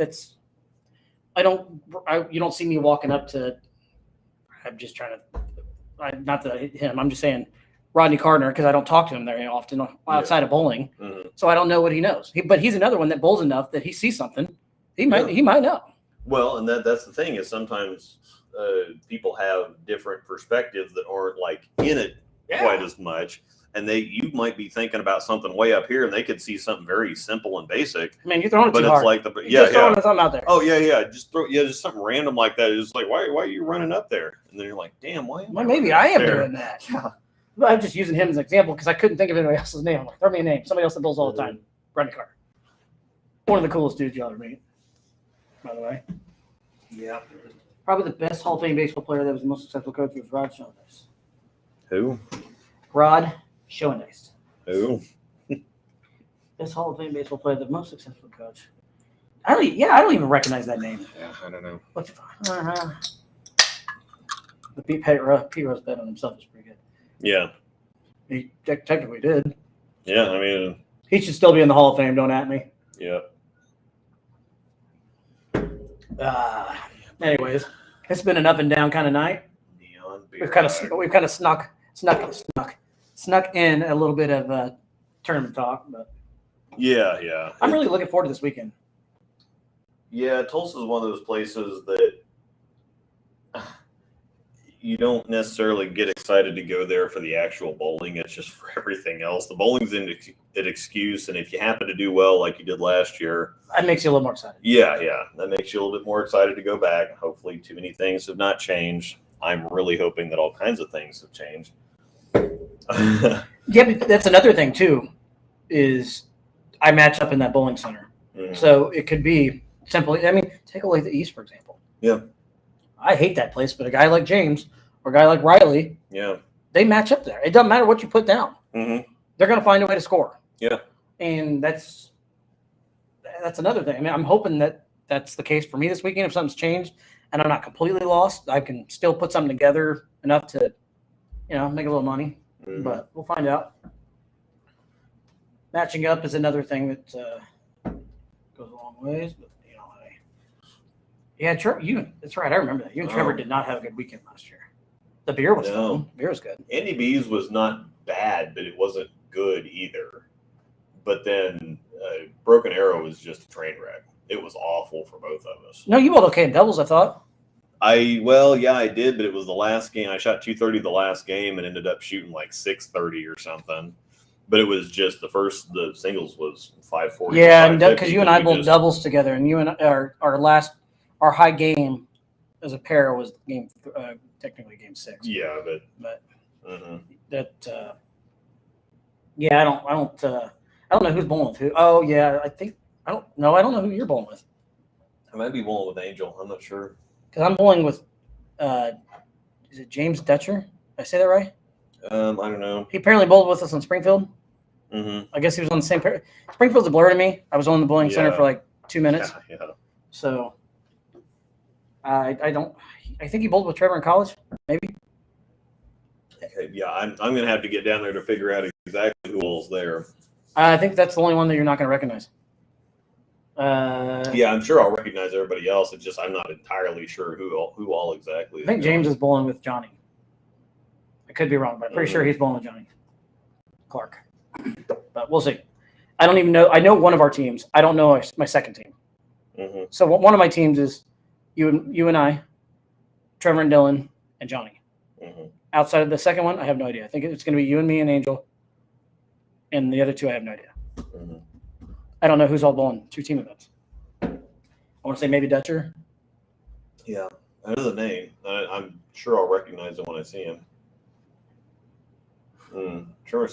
don't see me walking up to, I'm just trying to, not to hit him, I'm just saying Rodney Cardner, because I don't talk to him very often outside of bowling. Mm-hmm. So I don't know what he knows. But he's another one that bowls enough that he sees something. He might know. Well, and that's the thing is sometimes people have different perspectives that aren't like in it quite as much. And you might be thinking about something way up here, and they could see something very simple and basic. I mean, you're throwing it but too it's hard. like Just throwing something out there. Oh yeah. Just something random like that. It's like why are you running up there? And then you're like, damn, why? Maybe I am doing that. Yeah. But I'm just using him as an example because I couldn't think of anybody else's name. I'm like, throw me a name. Somebody else that bowls all the time. Rodney Carter. One of the coolest dudes you'll ever meet, by the way. Yeah. Probably the best Hall of Fame baseball player that was the most successful coach was Rod Schoendienst. Who? Rod Schoendienst. Who? Best Hall of Fame baseball player, the most successful coach. I don't even recognize that name. Yeah, I don't know. What's the Pete Rose bet on himself is pretty good. Yeah. He technically did. Yeah, I mean, he should still be in the Hall of Fame. Don't at me. Yeah. Anyways, it's been an up and down kind of night. We've kind of snuck in a little bit of tournament talk, but yeah. I'm really looking forward to this weekend. Yeah, Tulsa is one of those places that you don't necessarily get excited to go there for the actual bowling. It's just for everything else. The bowling's an excuse, and if you happen to do well like you did last year, that makes you a little more excited. Yeah, that makes you a little bit more excited to go back. Hopefully, too many things have not changed. I'm really hoping that all kinds of things have changed. Yeah, but that's another thing too. Is I match up in that bowling center, so it could be simply. I mean, take a look at the East, for example. Yeah. I hate that place, but a guy like James or a guy like Riley, they match up there. It doesn't matter what you put down. Mm-hmm. They're going to find a way to score. Yeah. And that's another thing. I mean, I'm hoping that that's the case for me this weekend. If something's changed, and I'm not completely lost. I can still put something together enough to, make a little money. Mhm. But we'll find out. Matching up is another thing that goes a long ways. But that's right. I remember that. You and Trevor did not have a good weekend last year. The beer was fun. Beer was good. Andy B's was not bad, but it wasn't good either. But then Broken Arrow was just a train wreck. It was awful for both of us. No, you bowled okay in doubles, I thought. I did, but it was the last game. I shot 230 the last game and ended up shooting like 630 or something. But it was just the singles was 540. Yeah, because you and I bowled doubles together, and you and our high game as a pair was technically game 6. Yeah, but mhm. that I don't know who's bowling with who. Oh yeah, I don't know who you're bowling with. I might be bowling with Angel. I'm not sure. Because I'm bowling with is it James Dutcher? Did I say that right? I don't know. He apparently bowled with us in Springfield. Mm-hmm. I guess he was on the same pair. Springfield's a blur to me. I was on the bowling center for like 2 minutes. Yeah. So I think he bowled with Trevor in college, maybe. Okay, yeah, I'm gonna have to get down there to figure out exactly who all's there. I think that's the only one that you're not going to recognize. Yeah, I'm sure I'll recognize everybody else. It's just I'm not entirely sure who all exactly. I think James is bowling with Johnny. I could be wrong, but I'm pretty sure he's bowling with Johnny Clark. But we'll see. I don't even know. I know one of our teams. I don't know my second team. Mm-hmm. So one of my teams is you and I, Trevor and Dylan, and Johnny. Mm-hmm. Outside of the second one, I have no idea. I think it's going to be you and me and Angel. And the other two, I have no idea. Mm-hmm. I don't know who's all bowling 2 team events. I want to say maybe Dutcher. Yeah, I know the name. I'm sure I'll recognize him when I see him. Sure.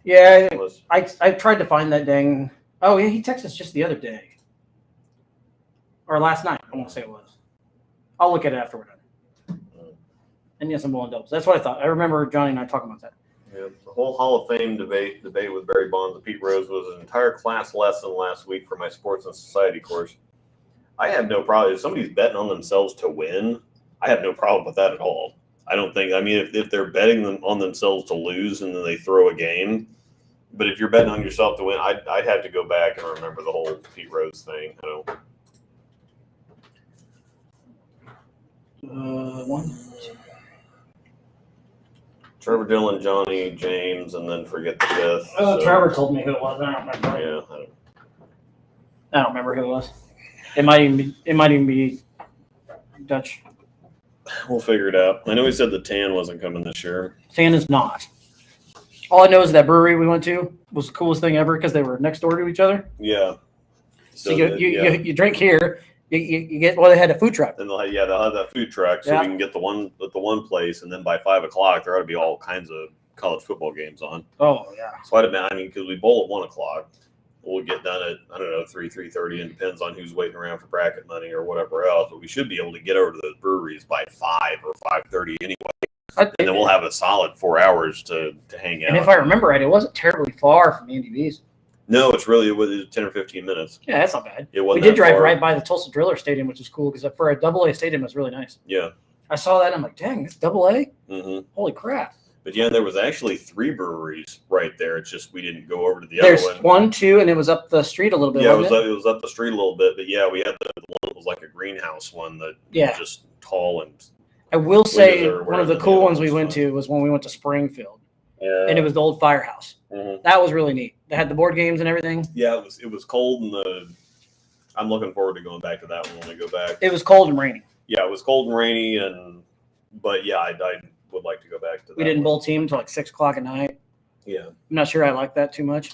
Yeah, I tried to find that dang. Oh, yeah, he texted us just the other day. Or last night, I want to say it was. I'll look at it after we're done. And yes, I'm bowling doubles. That's what I thought. I remember Johnny and I talking about that. Yeah, the whole Hall of Fame debate with Barry Bonds and Pete Rose was an entire class lesson last week for my sports and society course. I have no problem if somebody's betting on themselves to win. I have no problem with that at all. I don't think. I mean, if they're betting on themselves to lose and then they throw a game, but if you're betting on yourself to win, I'd have to go back and remember the whole Pete Rose thing. One. Trevor, Dylan, Johnny, James, and then forget the fifth. Trevor told me who it was. I don't remember. Yeah, I don't remember who it was. It might even be Dutch. we'll figure it out. I know he said the tan wasn't coming this year. Tan is not. All I know is that brewery we went to was the coolest thing ever because they were next door to each other. Yeah. So you drink here. You get they had a food truck. And they'll have that food truck, so we can get the one place, and then by 5 o'clock there ought to be all kinds of college football games on. Oh yeah. So because we bowl at 1 o'clock, we'll get done at 3:30, and depends on who's waiting around for bracket money or whatever else. But we should be able to get over to those breweries by 5 or 5:30 anyway, and then we'll have a solid 4 hours to hang out. And if I remember right, it wasn't terribly far from Andy B's. No, it was 10 or 15 minutes. Yeah, that's not bad. We did drive right by the Tulsa Driller Stadium, which is cool because for a AA stadium, it's really nice. Yeah. I saw that and I'm like, dang, it's AA? Mm-hmm. Holy crap. But yeah, there was actually 3 breweries right there. It's just we didn't go over to the There's other one. 1, 2, and it was up the street a little bit. Yeah, wasn't it was up the street a little bit. But yeah, we had the one that was like a greenhouse one that was just tall and. I will say one of the cool ones we went to was when we went to Springfield. Yeah. And it was the old firehouse. Mm-hmm. That was really neat. They had the board games and everything. Yeah, it was cold I'm looking forward to going back to that one when we go back. It was cold and rainy. Yeah, it was cold and rainy, but yeah, I would like to go back to that. We didn't bowl team until like 6 o'clock at night. Yeah. I'm not sure I like that too much.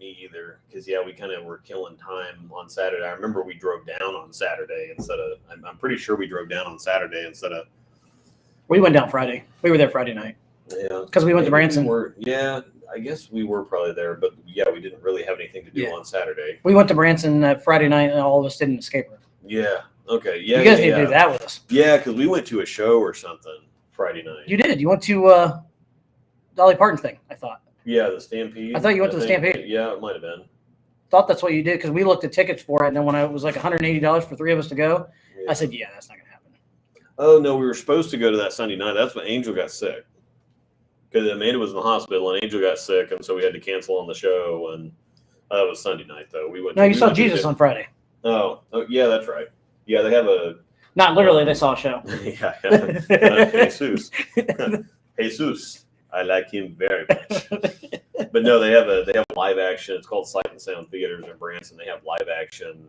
Me either, because we kind of were killing time on Saturday. I remember we drove down on Saturday instead of. I'm pretty sure we drove down on Saturday instead of. We went down Friday. We were there Friday night. Yeah. Because we went to Branson. I guess we were probably there, but yeah, we didn't really have anything to do on Saturday. We went to Branson Friday night, and all of us did an escape room. Yeah. Okay. Yeah. You guys need to do that with us. Yeah, because we went to a show or something Friday night. You did. You went to Dolly Parton's thing, I thought. Yeah, the Stampede. I thought you went to the Stampede. Yeah, it might have been. Thought that's what you did because we looked at tickets for it, and then when it was like $180 for 3 of us to go, I said, yeah, that's not going to Oh no, we were supposed to go to that Sunday night. That's when Angel got sick. Because Amanda was in the hospital and Angel got sick, and so we had to cancel on the show. And that was Sunday night, though. We went. No, you saw Jesus on Friday. Oh, yeah, that's right. Yeah, they have a. Not literally, they saw a show. yeah. Jesus. Jesus. I like him very much. But no, they have live action. It's called Sight and Sound Theaters in Branson. They have live action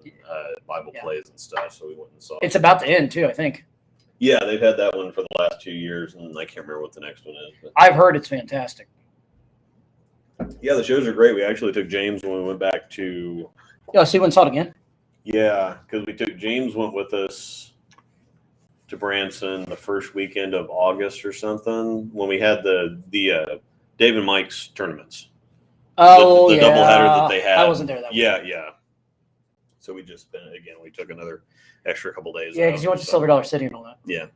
Bible plays and stuff. So we went and saw. It's about to end too, I think. Yeah, they've had that one for the last 2 years, and I can't remember what the next one is. But. I've heard it's fantastic. Yeah, the shows are great. We actually took James when we went back to. Yeah, so you went and saw it again? Yeah, because James went with us to Branson the first weekend of August or something when we had the Dave and Mike's tournaments. Oh, the doubleheader that they had. I wasn't there that Yeah, yeah. So we just we took another extra couple days. Yeah, because you went to Silver Dollar City and all that. Yeah.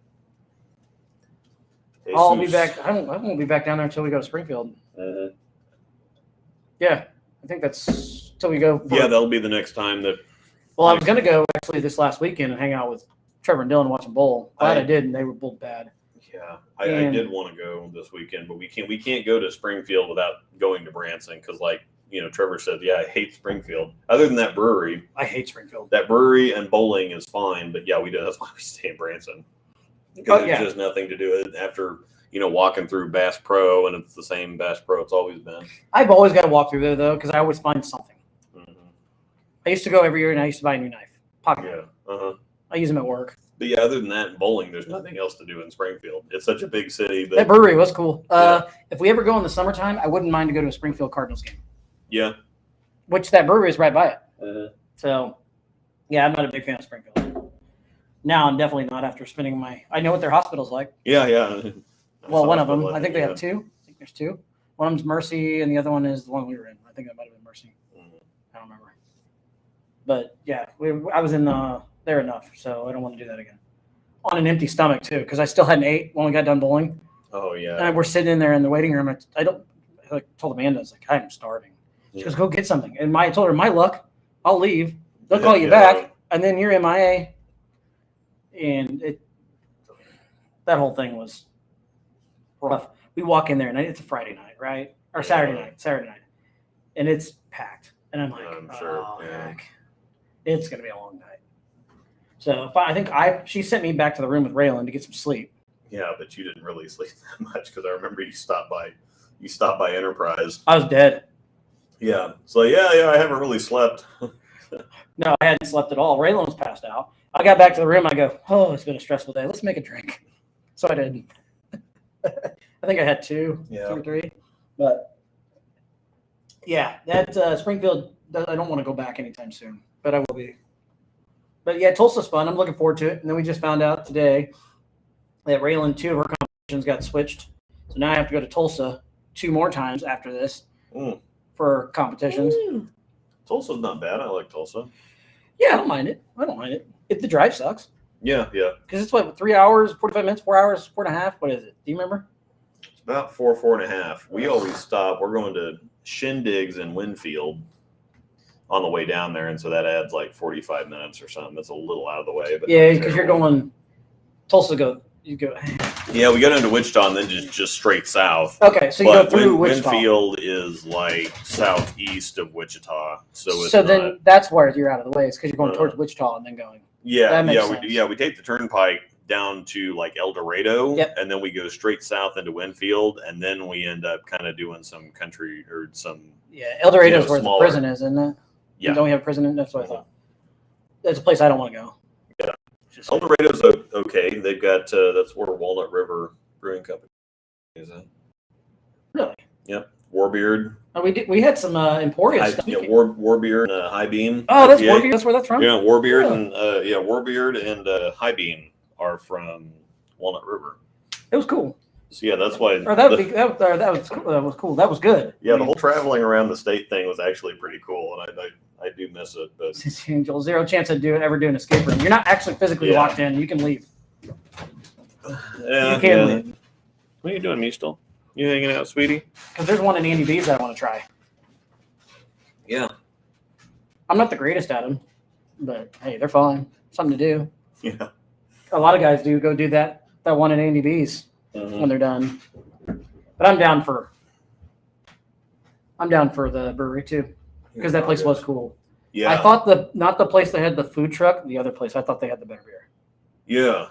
I'll be back. I won't be back down there until we go to Springfield. Mm-hmm. Yeah, I think that's till we go. Yeah, that'll be the next time that. Well, I was going to go actually this last weekend and hang out with Trevor and Dylan and watch them bowl. Glad I did, and they were both bad. Yeah, I did want to go this weekend, but we can't go to Springfield without going to Branson because, Trevor said, yeah, I hate Springfield. Other than that brewery, I hate Springfield. That brewery and bowling is fine, but yeah, we do. That's why we stay in Branson. Because there's just nothing to do after walking through Bass Pro, and it's the same Bass Pro it's always been. I've always got to walk through there though, because I always find something. Mm-hmm. I used to go every year, and I used to buy a new knife. Pocket knife. I use them at work. But yeah, other than that, in bowling, there's nothing else to do in Springfield. It's such a big city. But that brewery was cool. If we ever go in the summertime, I wouldn't mind to go to a Springfield Cardinals game. Yeah. Which that brewery is right by it. So, yeah, I'm not a big fan of Springfield. Now I'm definitely not after spending I know what their hospital's like. Yeah, yeah. Well, one of them. I think they have two. I think there's two. One of them's Mercy, and the other one is the one we were in. I think that might have been Mercy. I don't remember. But, yeah, I was in there enough, so I don't want to do that again. On an empty stomach, too, because I still hadn't ate when we got done bowling. Oh, yeah. And we're sitting in there in the waiting room. I told Amanda, I was like, I'm starving. She goes, go get something. And I told her, my luck, I'll leave. They'll call you back, and then you're MIA. And that whole thing was rough. We walk in there, and it's a Friday night, right? Or Saturday night. And it's packed. And I'm like, heck. It's going to be a long night. So she sent me back to the room with Raylan to get some sleep. Yeah, but you didn't really sleep that much because I remember you stopped by Enterprise. I was dead. Yeah. So yeah, I haven't really slept. No, I hadn't slept at all. Raylan was passed out. I got back to the room. I go, oh, it's been a stressful day. Let's make a drink. So I did. I think I had two or three. But yeah, that Springfield, I don't want to go back anytime soon, but I will be. But yeah, Tulsa's fun. I'm looking forward to it. And then we just found out today that Raylan, 2 of her competitions got switched. So now I have to go to Tulsa 2 more times after this for competitions. Tulsa's not bad. I like Tulsa. Yeah, I don't mind it. The drive sucks. Yeah. Because it's 3 hours, 45 minutes, 4 hours, 4.5. What is it? Do you remember? It's about 4.5. We always stop. We're going to Shindigs in Winfield on the way down there, and so that adds 45 minutes or something. That's a little out of the way. But yeah, because you're going Tulsa. You go. Yeah, we got into Wichita and then just straight south. Okay, so you go through Wichita. Winfield is southeast of Wichita, so then that's where you're out of the way. It's because you're going towards Wichita and then going. Yeah, we take the turnpike down to El Dorado, and then we go straight south into Winfield, and then we end up kind of doing some country or some. Yeah, El Dorado is where the prison is, isn't it? Yeah. Don't we have a prison in? That's what I thought. That's a place I don't want to go. Yeah. El Dorado's okay. They've got that's where Walnut River Brewing Company is at. Really? Yep. Warbeard. Oh, we had some Emporia stuff. Yeah, Warbeard and High Beam. Oh, that's Warbeard. That's where that's from. Yeah, Warbeard and Warbeard and High Beam are from Walnut River. It was cool. So yeah, that's why. That was cool. That was good. Yeah, the whole traveling around the state thing was actually pretty cool, and I do miss it. But Angel, 0 chance of ever do an escape room. You're not actually physically locked in. You can leave. Yeah, you can leave. What are you doing, Mistel? You hanging out, sweetie? Because there's one in Andy B's that I want to try. Yeah. I'm not the greatest at them, but hey, they're fine. Something to do. Yeah. a lot of guys do go do that one at Andy B's when they're done. But I'm down for the brewery too, because that place was cool. Yeah. I thought not the place that had the food truck, the other place. I thought they had the better beer. Yeah.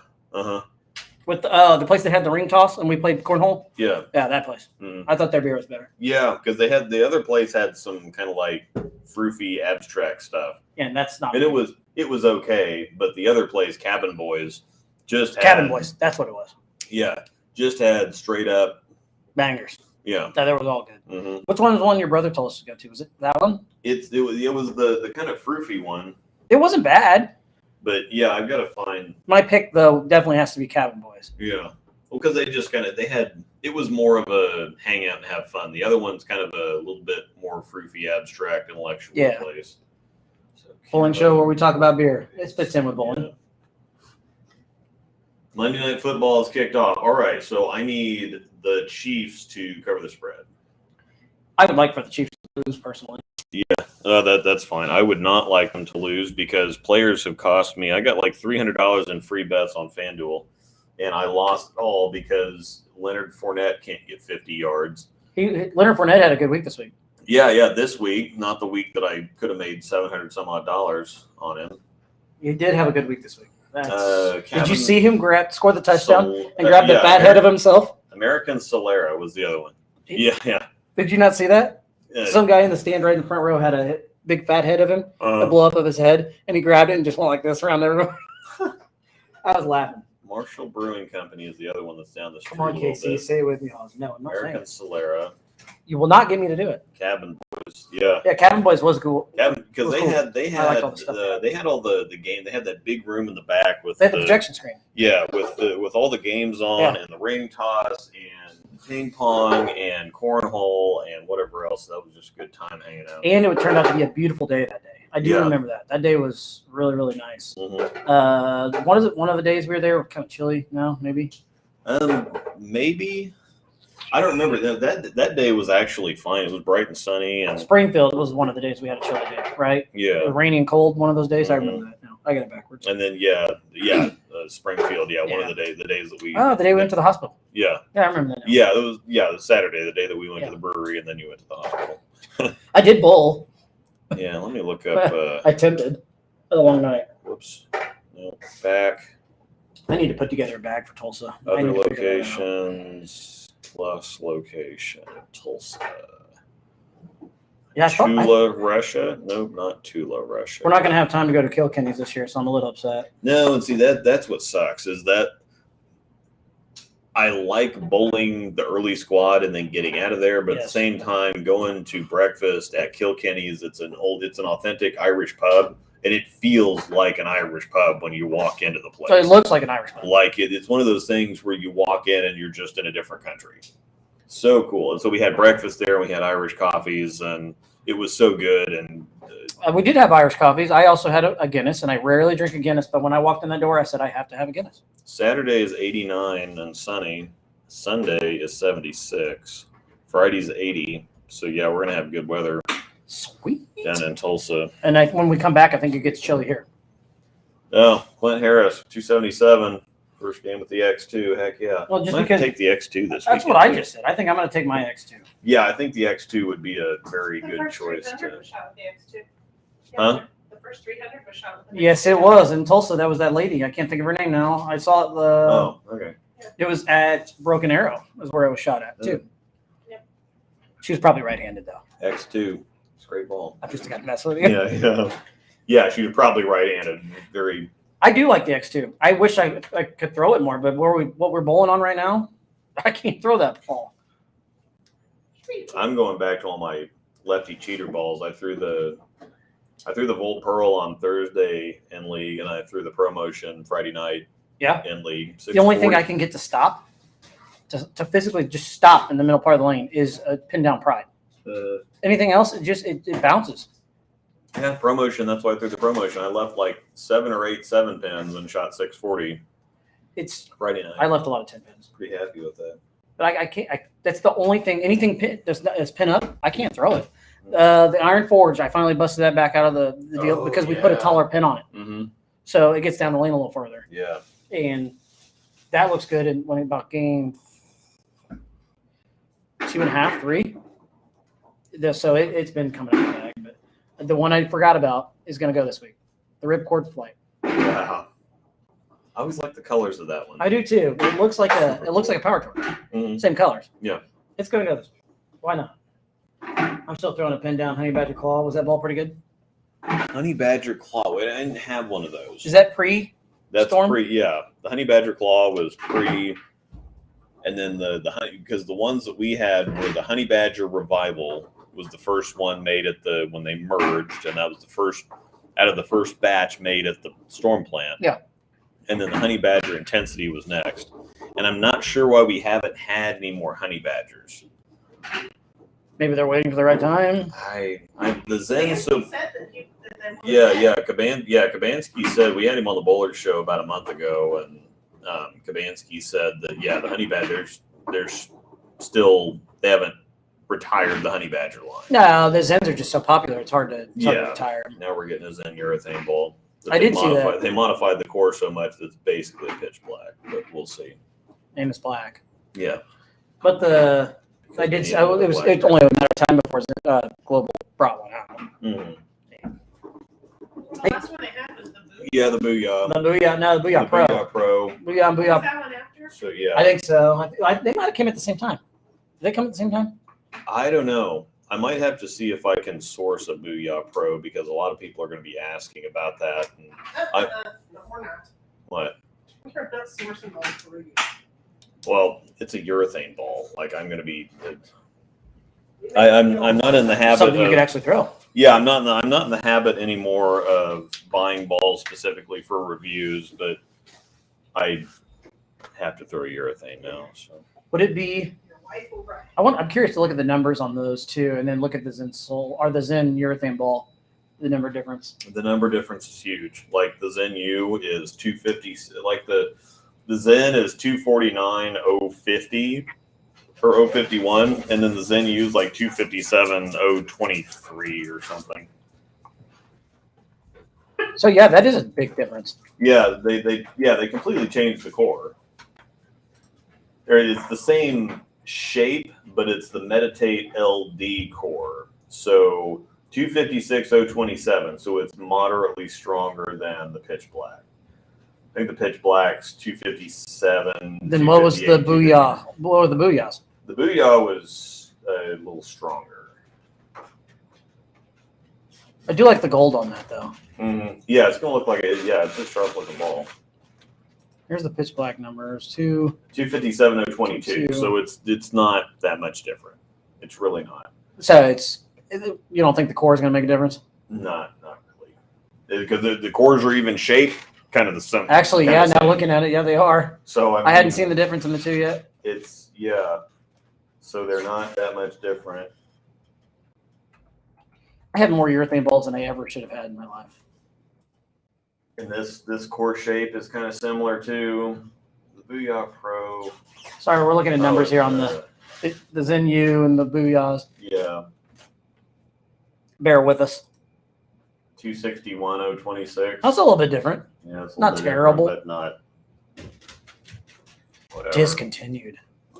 With the place that had the ring toss and we played cornhole. Yeah. Yeah, that place. I thought their beer was better. Yeah, because the other place had some kind of like froofy abstract stuff. Yeah, and that's not. And it was okay, but the other place, Cabin Boys, just had Cabin Boys. That's what it was. Yeah, just had straight up bangers. Yeah, that was all good. Which one was the one your brother told us to go to? Was it that one? It was the kind of froofy one. It wasn't bad. But yeah, I've got to find. My pick though definitely has to be Cabin Boys. Yeah, well, because it was more of a hang out and have fun. The other one's kind of a little bit more froofy, abstract, intellectual place. So, bowling show where we talk about beer. It fits in with bowling. Yeah. Monday Night Football is kicked off. All right, so I need the Chiefs to cover the spread. I would like for the Chiefs to lose personally. Yeah, that's fine. I would not like them to lose because players have cost me. I got like $300 in free bets on FanDuel, and I lost all because Leonard Fournette can't get 50 yards. Leonard Fournette had a good week this week. Yeah, this week, not the week that I could have made $700 some odd on him. He did have a good week this week. Did you see him score the touchdown and grab the fat head head of himself? American Solera was the other one. Yeah. Did you not see that? Some guy in the stand right in the front row had a big fat head of him, the blow up of his head, and he grabbed it and just went like this around everyone. I was laughing. Marshall Brewing Company is the other one that's down the street. Come on, Casey, say it with me. No, I'm not American saying Solera. You will not get me to do it. Cabin Boys, yeah. Yeah, Cabin Boys was cool. Because they had all the game. They had that big room in the back with the projection screen. Yeah, with all the games on and the ring toss and ping pong and cornhole and whatever else. That was just a good time hanging out. And it turned out to be a beautiful day that day. I do remember that. That day was really, really nice. What is it? One of the days we were there, kind of chilly. No, maybe. Maybe. I don't remember. That day was actually fine. It was bright and sunny. And Springfield was one of the days we had a chilly day, right? Yeah. It was rainy and cold, one of those days. I remember that now. I got it backwards. And then, Springfield, one of the days that we... Oh, the day we went to the hospital. Yeah. Yeah, I remember that now. Yeah, it was Saturday, the day that we went to the brewery, and then you went to the hospital. I did bowl. Yeah, let me look up... I attempted. A long night. Whoops. No, back. I need to put together a bag for Tulsa. Other locations... Plus location, Tulsa. Yeah, Tula, Russia? Nope, not Tula, Russia. We're not going to have time to go to Kilkenny's this year, so I'm a little upset. No, and see, that's what sucks, is that I like bowling the early squad and then getting out of there, but at the same time, going to breakfast at Kilkenny's, it's an authentic Irish pub. And it feels like an Irish pub when you walk into the place. So it looks like an Irish pub. Like it's one of those things where you walk in and you're just in a different country. So cool. And so we had breakfast there. We had Irish coffees, and it was so good. And we did have Irish coffees. I also had a Guinness, and I rarely drink a Guinness. But when I walked in the door, I said I have to have a Guinness. Saturday is 89 and sunny. Sunday is 76. Friday's 80. So yeah, we're gonna have good weather. Sweet. Down in Tulsa. And when we come back, I think it gets chilly here. Oh, Clint Harris, 277. First game with the X2. Heck yeah. Well, just because take the X2 this week. That's what I just said. I think I'm going to take my X2. Yeah, I think the X2 would be a very good choice. Was shot with the X2. Huh? The first 300 was shot with the X2. Yes, it was. In Tulsa, that was that lady. I can't think of her name now. I saw it. Oh, okay. It was at Broken Arrow is where it was shot at, too. Yep. She was probably right-handed, though. X2. Great ball. I just got to mess with you. Yeah. She was probably right-handed. Very. I do like the X2. I wish I could throw it more, but what we're bowling on right now, I can't throw that ball. I'm going back to all my lefty cheater balls. I threw the Volt Pearl on Thursday in league, and I threw the promotion Friday night. Yeah. In league. The only thing I can get to stop, to physically just stop in the middle part of the lane, is a pin down pride. Anything else, it bounces. Yeah, promotion. That's why I threw the promotion. I left like 7 or 8 7-pins and shot 640. It's Friday night. I left a lot of 10-pins. Pretty happy with that. But I can't. That's the only thing. Anything that's pin up, I can't throw it. The Iron Forge, I finally busted that back out of the deal because we put a taller pin on it. Mm-hmm. So it gets down the lane a little further. Yeah. and that looks good. And when about game 2.5, 3. So it's been coming out of the bag. But the one I forgot about is going to go this week. The Ripcord Flight. Wow. I always like the colors of that one. I do too. It looks like a power torch. Mhm. Same colors. Yeah. It's going to go this week. Why not? I'm still throwing a pin down. Honey Badger Claw. Was that ball pretty good? Honey Badger Claw. Wait, I didn't have one of those. Is that pre? That's Storm? pre. Yeah, the Honey Badger Claw was pre, and then the honey, because the ones that we had were the Honey Badger Revival was the first one made at when they merged, and that was the first out of the first batch made at the Storm plant. Yeah. And then the Honey Badger Intensity was next, and I'm not sure why we haven't had any more Honey Badgers. Maybe they're waiting for the right time. The Zen so. Said that he- that they wanted Yeah, that. Kabansky said we had him on the Bowler Show about a month ago, and Kabansky said that the Honey Badgers, they haven't retired the Honey Badger line. No, the Zens are just so popular. It's hard to retire. Now we're getting a Zen urethane ball. I did see that. They modified the core so much that it's basically pitch black, but we'll see. Name is black. Yeah, But I did. It's only a matter of time before Global brought one out. Mhm. The last one they had was the boot. Yeah, the Booyah. The Booyah Pro. Booyah Pro. Booyah and Was Booyah. that one after? So yeah, I think so. They might have came at the same time. Did they come at the same time? I don't know. I might have to see if I can source a Booyah Pro because a lot of people are going to be asking about that. And No, we're not. what? We're not sourcing those for you. Well, it's a urethane ball. Like I'm going to be. I'm not in the habit Something you of. could actually throw. Yeah, I'm not in the habit anymore of buying balls specifically for reviews, but I have to throw urethane now. So Would it be? Your wife will write. I'm curious to look at the numbers on those too, and then look at the Zen Soul or the Zen urethane ball. The number difference. the number difference is huge. Like the Zen U is 250. Like the Zen is 249.050 or 051, and then the Zen U is like 257.023 or something. So yeah, that is a big difference. Yeah, they completely changed the core. It's the same shape, but it's the Meditate LD core. So 256.027. So it's moderately stronger than the Pitch Black. I think the Pitch Black's 257. Then what was the 258, Booyah? What were the Booyahs? The Booyah was a little stronger. I do like the gold on that though. Mm-hmm. Yeah, it's gonna look like it's a sharp looking ball. Here's the pitch black numbers. 257.022. So it's not that much different. It's really not. So you don't think the core is going to make a difference? Not really. Because the cores are even shaped, kind of the same. Actually, yeah. Now looking at it, yeah, they are. So I hadn't seen the difference in the two yet. So they're not that much different. I had more urethane balls than I ever should have had in my life. And this core shape is kind of similar to the Booyah Pro. Sorry, we're looking at numbers here on the Zen U and the Booyahs. Yeah. Bear with us. 261.026. That's a little bit different. Yeah, it's a Not little bit terrible. different, but not whatever. Discontinued.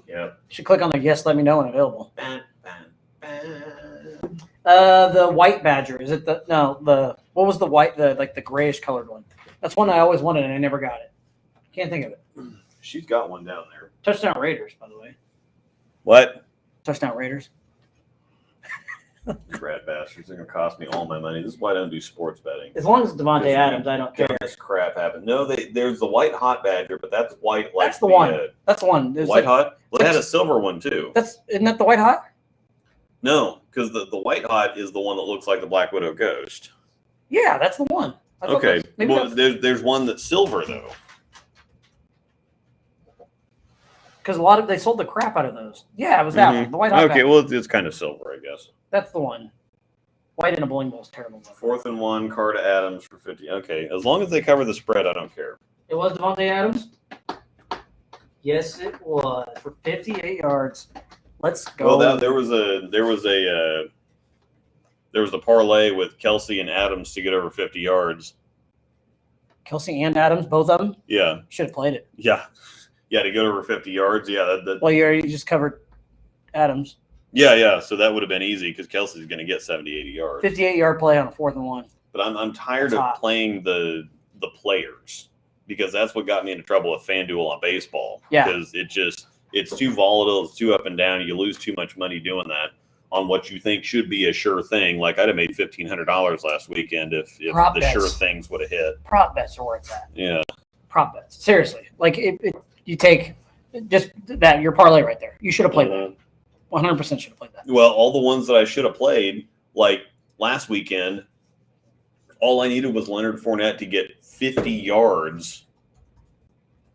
Yeah. You should click on the yes, let me know when available. Ban, ban, ban. The white badger. Is it what was the white, the grayish colored one? That's one I always wanted and I never got it. Can't think of it. She's got one down there. Touchdown Raiders, by the way. What? Touchdown Raiders. Rat bastards. They're going to cost me all my money. This is why I don't do sports betting. As long as it's Devontae Adams, I don't care. This crap happened. No, there's the white hot badger, but that's white like That's the one. That's the one. There's white hot? Well, it had a silver one too. Isn't that the white hot? No, because the white hot is the one that looks like the Black Widow ghost. Yeah, that's the one. Okay. Well, there's one that's silver though. Because they sold the crap out of those. Yeah, it was that one. The white hot. Okay, well it's kind of silver, I guess. That's the one. White in a bowling ball is terrible. 4th and 1, Carter Adams for 50. Okay, as long as they cover the spread, I don't care. It was Devontae Adams? Yes, it was. For 58 yards. Let's go. Well, there was a parlay with Kelsey and Adams to get over 50 yards. Kelsey and Adams, both of them. Yeah. Should have played it. Yeah. Yeah, to get over 50 yards. Yeah. Well, you already just covered Adams. Yeah. So that would have been easy because Kelsey's going to get 70, 80 yards. 58-yard play on a 4th and 1. But I'm tired That's of hot. playing the players because that's what got me into trouble with FanDuel on baseball. Yeah. Because it's too volatile, it's too up and down. You lose too much money doing that on what you think should be a sure thing. Like I'd have made $1,500 last weekend if Prop the bets. sure things would have hit. Prop bets are where it's at. Yeah. Prop bets. Seriously. Like, you take just that, your parlay right there. You should have played that. 100% should have played that. Well, all the ones that I should have played, like last weekend, all I needed was Leonard Fournette to get 50 yards,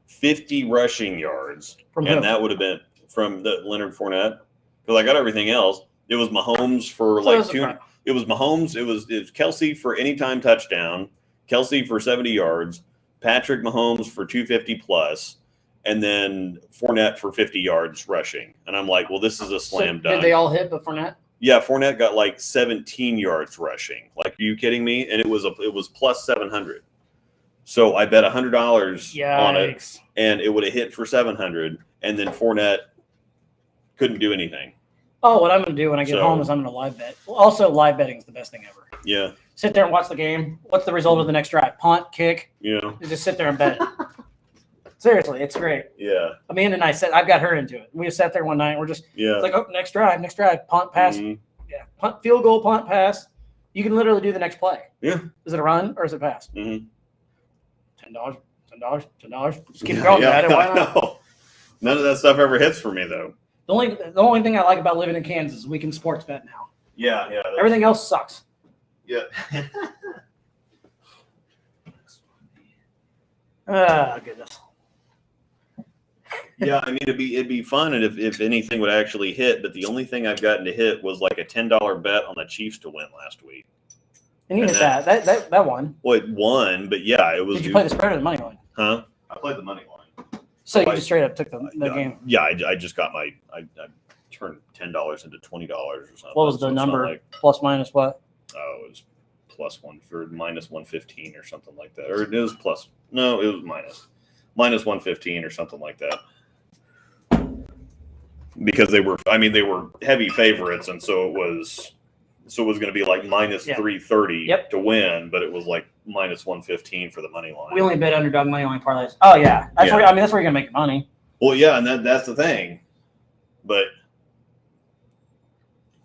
50 rushing yards. From and who? that would have been from the Leonard Fournette. Because I got everything else. It was Mahomes for So like it's a two. prop. It was Mahomes. It was Kelsey for anytime touchdown, Kelsey for 70 yards, Patrick Mahomes for 250 plus, and then Fournette for 50 yards rushing. And I'm like, well, this is a slam So dunk. did they all hit but Fournette? Yeah, Fournette got like 17 yards rushing. Like, are you kidding me? And it was plus 700. So I bet $100 on it, Yikes. and it would have hit for 700. And then Fournette couldn't do anything. Oh, what I'm going to do when I get So- home is I'm going to live bet. Well, also, live betting is the best thing ever. Yeah, Sit there and watch the game. What's the result of the next drive? Punt, kick. you know. You just sit there and bet. Seriously, it's great. Yeah, Amanda and I said I've got her into it. We just sat there one night. And we're just yeah. it's like, oh, next drive, punt, pass, Mhm. yeah, punt, field goal, punt, pass. You can literally do the next play. Yeah. Is it a run or is it pass? Mhm. $10. Just keep Yeah, going yeah, at it. Why I not? know. None of that stuff ever hits for me though. The only thing I like about living in Kansas is we can sports bet now. Yeah. Everything else sucks. Yeah. Ah, goodness. Yeah, I mean it'd be fun, and if anything would actually hit. But the only thing I've gotten to hit was like a $10 bet on the Chiefs to win last week. And you And hit that one. Well, it won, but yeah, it was. Did you play the spread or the money line? Huh? I played the money line. So you I- just straight up took the game. Yeah, I just got I turned $10 into $20 or something. What was So the it's not number? like, Plus minus what? oh, it was plus one for minus 115 or something like that, or it was plus. No, it was minus 115 or something like that. Because they were heavy favorites, and so it was going to be like minus Yeah. 330 Yep. to win, but it was like minus 115 for the money line. We only bet underdog money line parlays. Oh yeah, that's Yeah. where that's where you're gonna make your money. Well, yeah, and that's the thing. But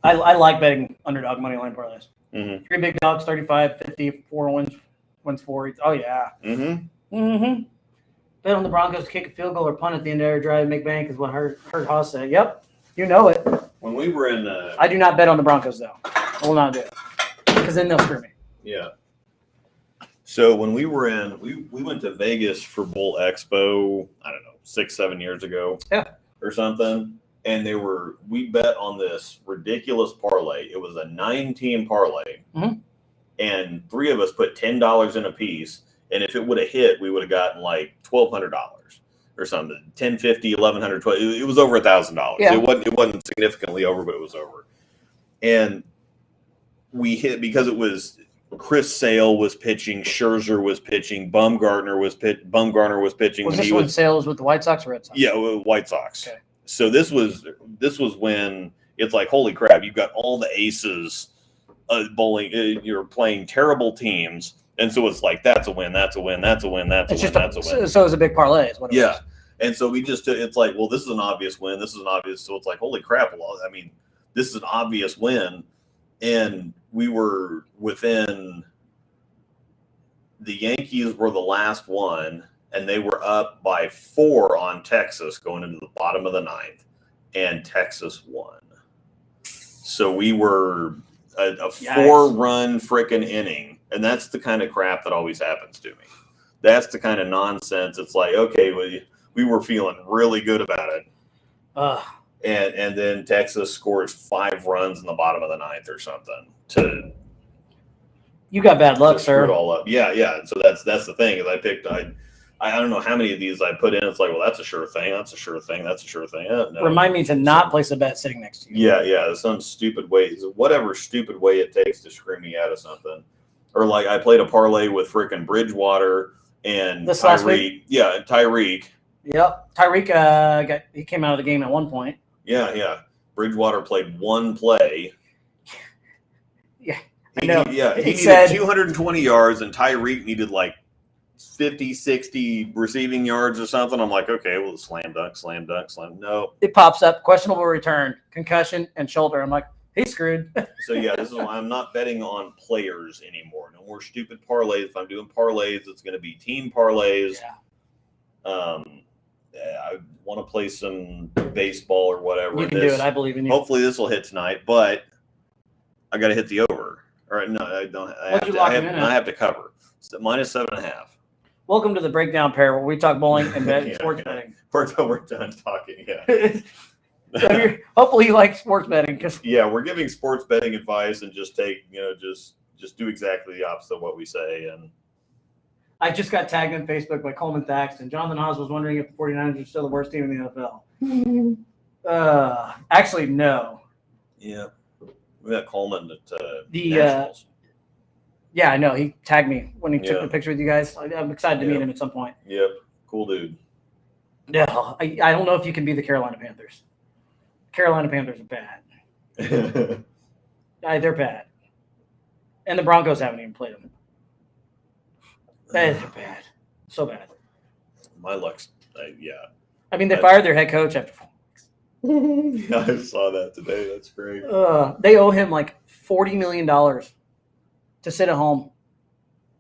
I like betting underdog money line parlays. mhm, 3 big dogs, 35, 50, 4 wins 4. Oh yeah. mhm. Mm-hmm. Bet on the Broncos to kick a field goal or punt at the end of every drive and make bank is what Hurt Haas said. Yep, you know it. When we were in I do not bet on the Broncos though. I will not do it because then they'll screw me. yeah. So when we were in, we went to Vegas for Bull Expo, I don't know, 6-7 years ago, Yeah. or something. And we bet on this ridiculous parlay. It was a 9-team parlay, Mhm. and 3 of us put $10 in a piece. And if it would have hit, we would have gotten like $1,200 or something. 1050, 1100, 12. It was over $1,000. Yeah. It wasn't significantly over, but it was over. And we hit because it was Chris Sale was pitching, Scherzer was pitching, Bumgarner was pitching. Was when this he when was Sales with the White Sox or Red Sox? yeah, White Sox. Okay. So this was when it's like, holy crap, you've got all the aces bowling. You're playing terrible teams. And so it's like, that's a win, that's a win, that's a win, that's a It's win, just that's a win. so it was a big parlay. Is what it Yeah. was. And so we just, it's like, well, this is an obvious win. This is an obvious. So it's like, holy crap. Well, I mean, this is an obvious win. And we were within, the Yankees were the last one, and they were up by 4 on Texas going into the bottom of the 9th, and Texas won. So we were a Yikes. 4-run frickin' inning. And that's the kind of crap that always happens to me. That's the kind of nonsense. It's like, okay, we were feeling really good about it. Ugh. And then Texas scores 5 runs in the bottom of the 9th or something to You got bad luck, screw it sir. all up. Yeah. So that's the thing is I don't know how many of these I put in. It's like, well, that's a sure thing. That's a sure thing. That's a sure thing. No. Remind me to not place a bet sitting next to you. Yeah. Some stupid way, whatever stupid way it takes to screw me out of something. Or like I played a parlay with frickin' Bridgewater And This last week? Tyreek. Yep. Tyreek he came out of the game at one point. Yeah. Bridgewater played one play. Yeah. He It needed said 220 yards, and Tyreek needed like 50, 60 receiving yards or something. I'm like, okay, well, slam dunk. No. it pops up, questionable return, concussion, and shoulder. I'm like, he's screwed. So yeah, this is why I'm not betting on players anymore. No more stupid parlays. If I'm doing parlays, it's going to be team parlays. Yeah. I want to play some baseball or whatever. You can do it. I believe in you. Hopefully this will hit tonight, but I got to hit the over. All right, no, I don't. I have to cover. So -7.5. Welcome to the breakdown pair, where we talk bowling and sports betting. We're done talking. Yeah. So hopefully you like sports betting, because We're giving sports betting advice and just just do exactly the opposite of what we say. And I just got tagged on Facebook by Coleman Thaxton. Jonathan Haas was wondering if the 49ers are still the worst team in the NFL. Actually, no. Yeah, we got Coleman at The Nationals. Yeah, I know. He tagged me when he took the picture with you guys. I'm excited to meet him at some point. Yep, cool dude. No, I don't know if you can be the Carolina Panthers. Carolina Panthers are bad. They're bad. And the Broncos haven't even played them. They're bad. So bad. My luck's, I mean, they fired their head coach after 4 weeks. Yeah, I saw that today. That's great. They owe him like $40 million to sit at home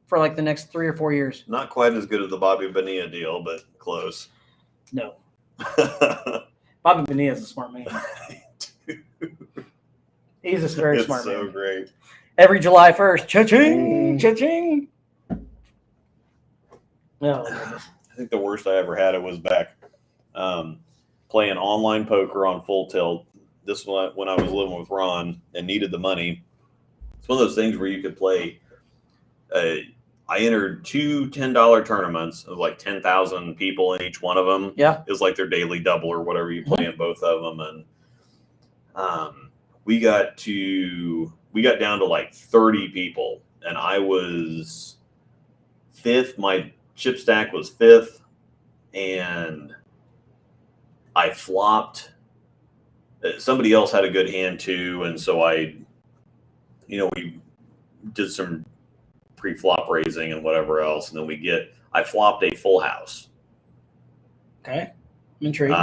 for like the next 3 or 4 years. Not quite as good as the Bobby Bonilla deal, but close. No. Bobby Bonilla is a smart man. He's a very smart man. It's so great. Every July 1st, cha-ching, cha-ching. No. I think the worst I ever had it was back playing online poker on Full Tilt. This one when I was living with Ron and needed the money. It's one of those things where you could play. I entered 2 $10 tournaments of like 10,000 people in each one of them. Yeah. It was like their daily double or whatever you play in both of them. And we got down to like 30 people, and I was 5th. My chip stack was 5th, and I flopped. Somebody else had a good hand too, and so we did some pre-flop raising and whatever else, and then I flopped a full house. Okay, I'm intrigued.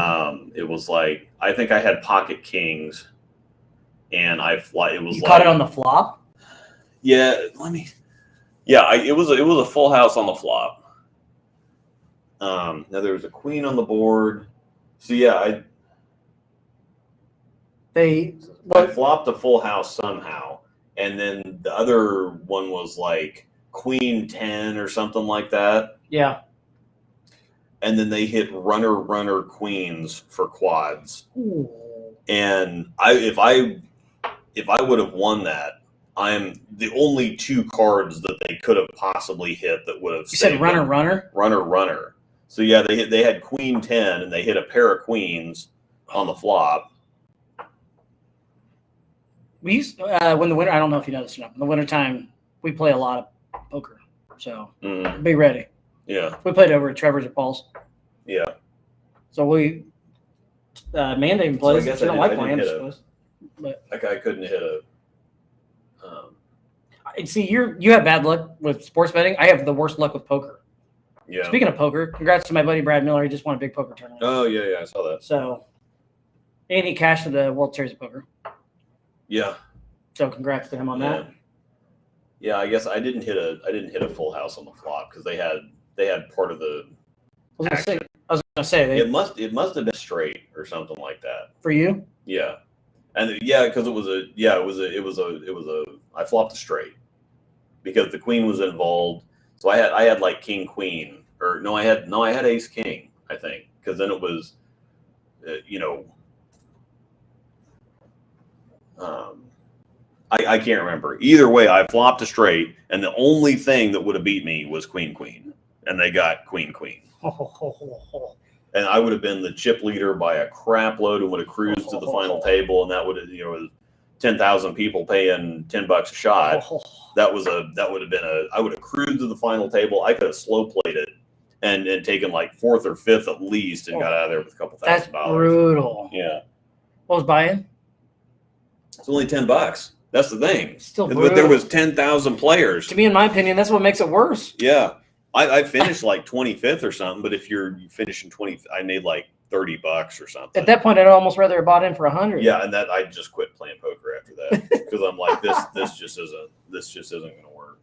It was like, I think I had pocket kings, and you caught it on the flop. Yeah, it was a full house on the flop. Now there was a queen on the board, so yeah, I flopped a full house somehow, and then the other one was like queen 10 or something like that. Yeah. And then they hit runner queens for quads. Ooh. And if I would have won that, I'm the only 2 cards that they could have possibly hit that would have. You said runner. So yeah, they had queen 10 and they hit a pair of queens on the flop. We used when the winter. I don't know if you know this or not. In the wintertime, we play a lot of poker, so be ready. Yeah, we played over at Trevor's or Paul's. Yeah. So we Amanda even plays. So I guess she don't like playing, but I couldn't hit a. See, you have bad luck with sports betting. I have the worst luck with poker. Yeah. Speaking of poker, congrats to my buddy Brad Miller. He just won a big poker tournament. Oh yeah, I saw that. So, and he cashed at the World Series of Poker. Yeah. So congrats to him on that. Yeah, I guess I didn't hit a full house on the flop because they had part of the. I was gonna say it must have been straight or something like that. For you? Yeah, and because it was a I flopped a straight because the queen was involved. So I had like king queen or I had ace king, I think, because then it was I can't remember. Either way, I flopped a straight, and the only thing that would have beat me was queen, and they got queen. And I would have been the chip leader by a crap load and would have cruised to the final table, and that would have, 10,000 people paying $10 a shot. That would have been I would have cruised to the final table. I could have slow played it and taken like fourth or fifth at least and got out of there with a couple That's $1,000. brutal. Yeah. What was buy-in? It's only $10. That's the thing. Still But brutal. there was 10,000 players. To me, in my opinion, that's what makes it worse. Yeah. I finished like 25th or something, but if you finish in 20, I made like $30 or something. At that point, I'd almost rather have bought in for 100. Yeah, and that I just quit playing poker after that because I'm like, this just isn't going to work.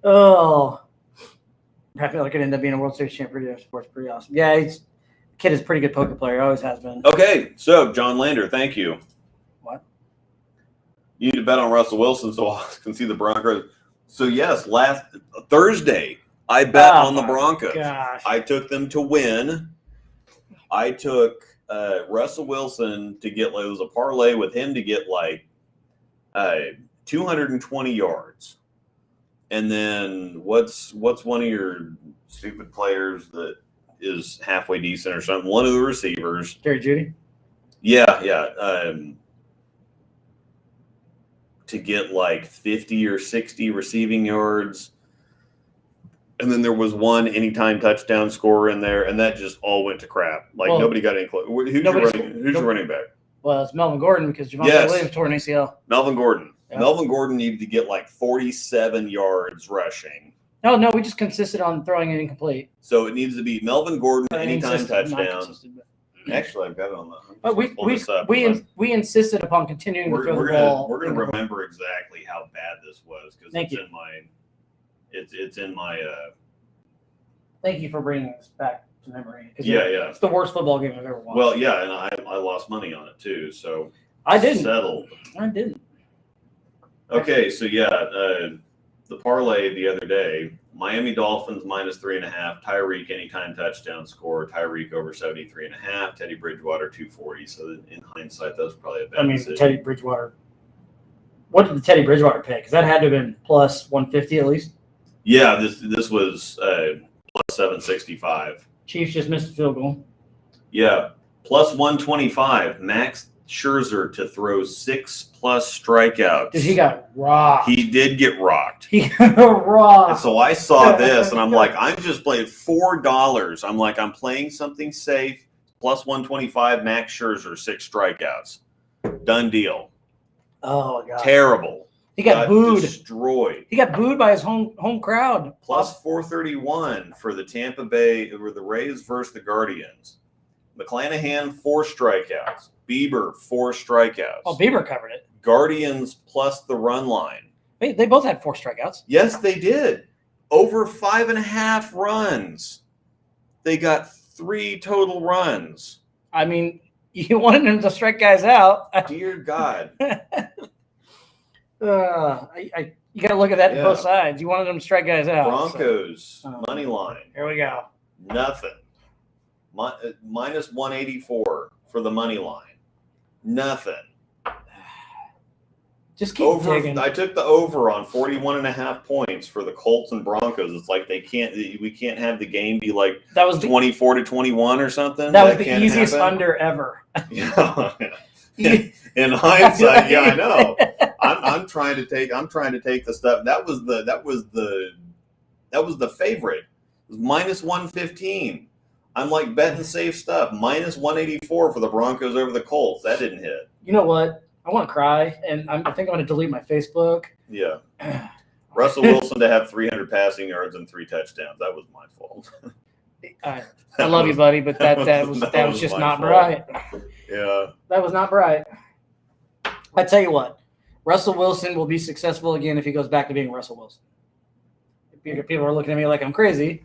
Oh, I feel like it ended up being a World Series champion. Sports pretty awesome. Yeah, kid is a pretty good poker player. Always has been. Okay, so John Lander, thank you. What? You need to bet on Russell Wilson so I can see the Broncos. So yes, last Thursday I bet on the Broncos. Gosh. I took them to win. I took Russell Wilson to get, it was a parlay with him to get like 220 yards. And then what's one of your stupid players that is halfway decent or something? One of the receivers. Jerry Jeudy? Yeah. To get like 50 or 60 receiving yards. And then there was one anytime touchdown scorer in there, and that just all went to crap. Like, nobody got any close. Who's your running back? Well, it's Melvin Gordon because Javonte Williams tore an ACL. Melvin Gordon. Yeah. Melvin Gordon needed to get like 47 yards rushing. No, we just consisted on throwing it incomplete. So it needs to be Melvin Gordon anytime touchdown. But Actually, I've got it on the. But we insisted upon continuing to throw the ball. We're gonna remember exactly how bad this was because it's in my. Thank you for bringing this back to memory. Yeah. It's the worst football game I've ever watched. Well, yeah, and I lost money on it too, so I didn't. Settled. I didn't. Okay, so the parlay the other day, Miami Dolphins -3.5, Tyreek anytime touchdown score, Tyreek over 73.5, Teddy Bridgewater 240. So in hindsight, that was probably a bad decision. Teddy Bridgewater. What did the Teddy Bridgewater pick? Because that had to have been plus 150 at least. Yeah, this was plus 765. Chiefs just missed a field goal. Yeah, plus 125. Max Scherzer to throw 6+ strikeouts. Dude, he got rocked. He did get rocked. He got rocked. And so I saw this, and I'm like, I'm just playing $4. I'm like, I'm playing something safe. Plus 125, Max Scherzer, 6 strikeouts. Done deal. Oh, my God. Terrible. He got booed. Destroyed. He got booed by his home crowd. Plus 431 for the Tampa Bay, or the Rays versus the Guardians. McClanahan, 4 strikeouts. Bieber, 4 strikeouts. Oh, Bieber covered it. Guardians plus the run line. They both had 4 strikeouts. Yes, they did. Over 5.5 runs. They got 3 total runs. I mean, you wanted him to strike guys out. Dear God. You got to look at that on both sides. You wanted him to strike guys out. Broncos, money line. Here we go. Nothing. Minus 184 for the money line. Nothing. Just keep digging. I took the over on 41.5 points for the Colts and Broncos. It's like we can't have the game be like 24-21 or something. That was the easiest under ever. Yeah. In hindsight, yeah, I know. I'm trying to take the stuff. That was the favorite. It was minus 115. I'm like betting safe stuff. Minus 184 for the Broncos over the Colts. That didn't hit. You know what? I want to cry, and I think I'm going to delete my Facebook. Yeah. Russell Wilson to have 300 passing yards and 3 touchdowns. That was my fault. I love you, buddy, but that was just not bright. Yeah. That was not bright. I tell you what, Russell Wilson will be successful again if he goes back to being Russell Wilson. People are looking at me like I'm crazy,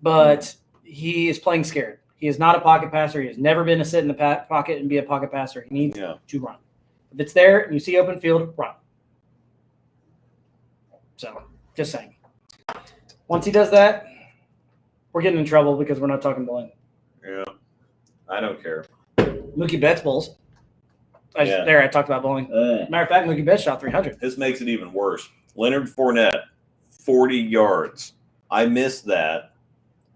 but he is playing scared. He is not a pocket passer. He has never been to sit in the pocket and be a pocket passer. He needs to run. If it's there and you see open field, run. So, just saying. Once he does that, we're getting in trouble because we're not talking bowling. Yeah. I don't care. Mookie Betts bowls. I talked about bowling. Matter of fact, Mookie Betts shot 300. This makes it even worse. Leonard Fournette, 40 yards. I missed that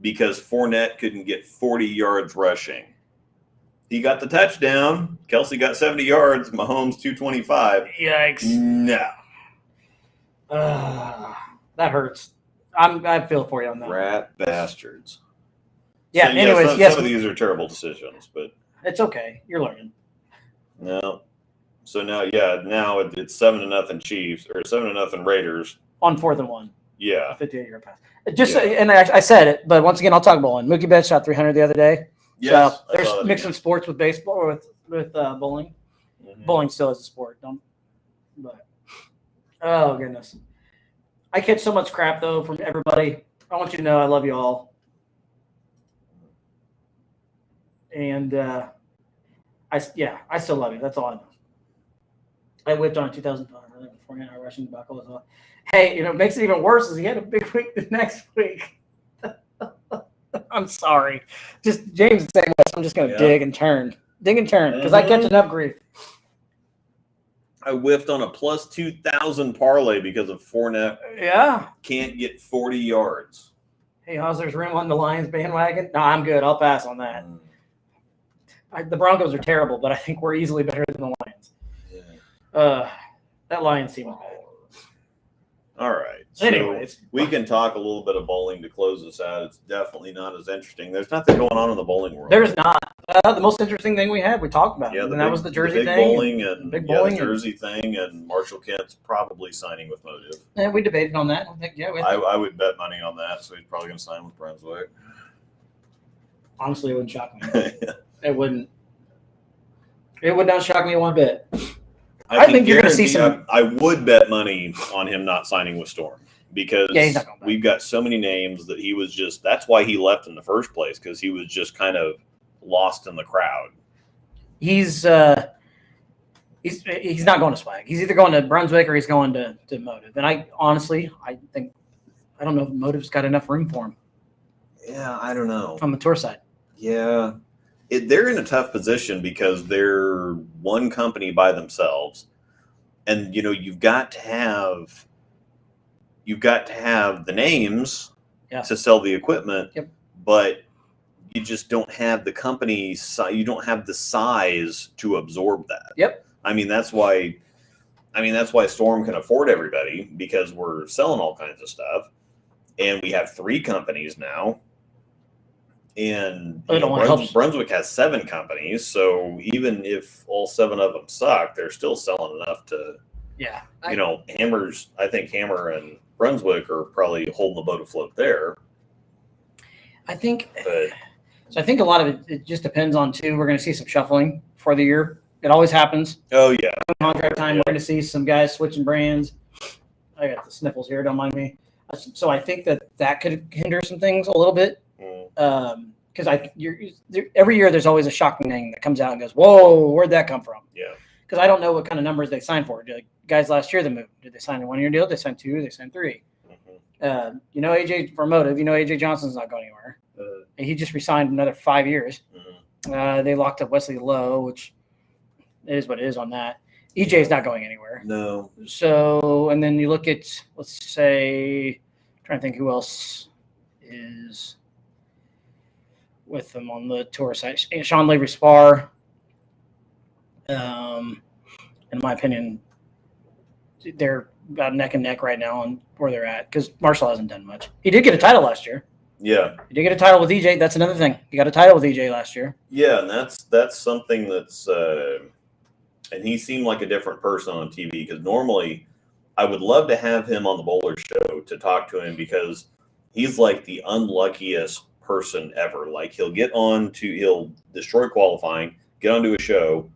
because Fournette couldn't get 40 yards rushing. He got the touchdown. Kelsey got 70 yards. Mahomes 225. Yikes. No. That hurts. I feel for you on that. Rat bastards. Yeah. So, Anyways, some of these are terrible decisions, but it's okay. You're learning. no. So now it's 7-0 Chiefs or 7-0 Raiders On 4th and 1. Yeah. 58-yard pass. And I said it, but once again, I'll talk bowling. Mookie Betts shot 300 the other day. Yes, So there's mixing sports with baseball or with bowling. Mm-hmm. Bowling still is a sport, but oh goodness, I catch so much crap though from everybody. I want you to know I love you all, and I still love you. That's all I know. I whipped on 2005. I think before I rushing the buckle as well. Hey, what makes it even worse is he had a big week the next week. I'm sorry. Just James is saying this. I'm just going to dig and turn because I catch enough grief. I whiffed on a plus 2,000 parlay because of Fournette. Yeah. Can't get 40 yards. Hey, how's there's room on the Lions bandwagon? No, I'm good. I'll pass on that. The Broncos are terrible, but I think we're easily better than the Lions. Yeah. That Lions team is bad. All right. So anyways, we can talk a little bit of bowling to close this out. It's definitely not as interesting. There's nothing going on in the bowling world. There's not. The most interesting thing we had, we talked about. Yeah, and that was the jersey big thing. Bowling and the jersey thing, and Marshall Kent's probably signing with Motive. Yeah, we debated on that. I think, I would bet money on that, so he's probably going to sign with Brunswick. Honestly, it wouldn't shock me. It wouldn't. It would not shock me one bit. I think you're going to see some. I would bet money on him not signing with Storm because we've got so many names that he was just. That's why he left in the first place, because he was just kind of lost in the crowd. He's not going to Swag. He's either going to Brunswick or he's going to Motive. And I don't know if Motive's got enough room for him. Yeah, I don't know. On the tour side. Yeah. They're in a tough position because they're one company by themselves, and you've got to have the names to sell the equipment, but you just don't have the company. You don't have the size to absorb that. Yep. That's why Storm can afford everybody, because we're selling all kinds of stuff, and we have 3 companies now. And Brunswick has 7 companies, so even if all 7 of them suck, they're still selling enough to. Yeah. Hammers. I think Hammer and Brunswick are probably holding the boat afloat there. I think. So I think a lot of it just depends on too. We're going to see some shuffling for the year. It always happens. Oh yeah. Contract time. We're going to see some guys switching brands. I got the sniffles here. Don't mind me. So I think that could hinder some things a little bit. Because every year there's always a shocking thing that comes out and goes, whoa, where'd that come from? Yeah. Because I don't know what kind of numbers they signed for. Guys last year that moved, did they sign a 1-year deal? Did they sign 2? Did they sign 3? Mm-hmm. AJ for Motive. AJ Johnson's not going anywhere. He just resigned another 5 years. Mm-hmm. They locked up Wesley Lowe, which is what it is on that. EJ's not going anywhere. No. So, and then you look at, let's say, I'm trying to think who else is with them on the tour side. Sean Lavery Spar. In my opinion, they're about neck and neck right now on where they're at, because Marshall hasn't done much. He did get a title last year. Yeah. He did get a title with EJ. That's another thing. He got a title with EJ last year. Yeah, and that's something that's and he seemed like a different person on TV, because normally I would love to have him on the Bowler Show to talk to him, because he's like the unluckiest person ever. Like he'll destroy qualifying, get onto a show,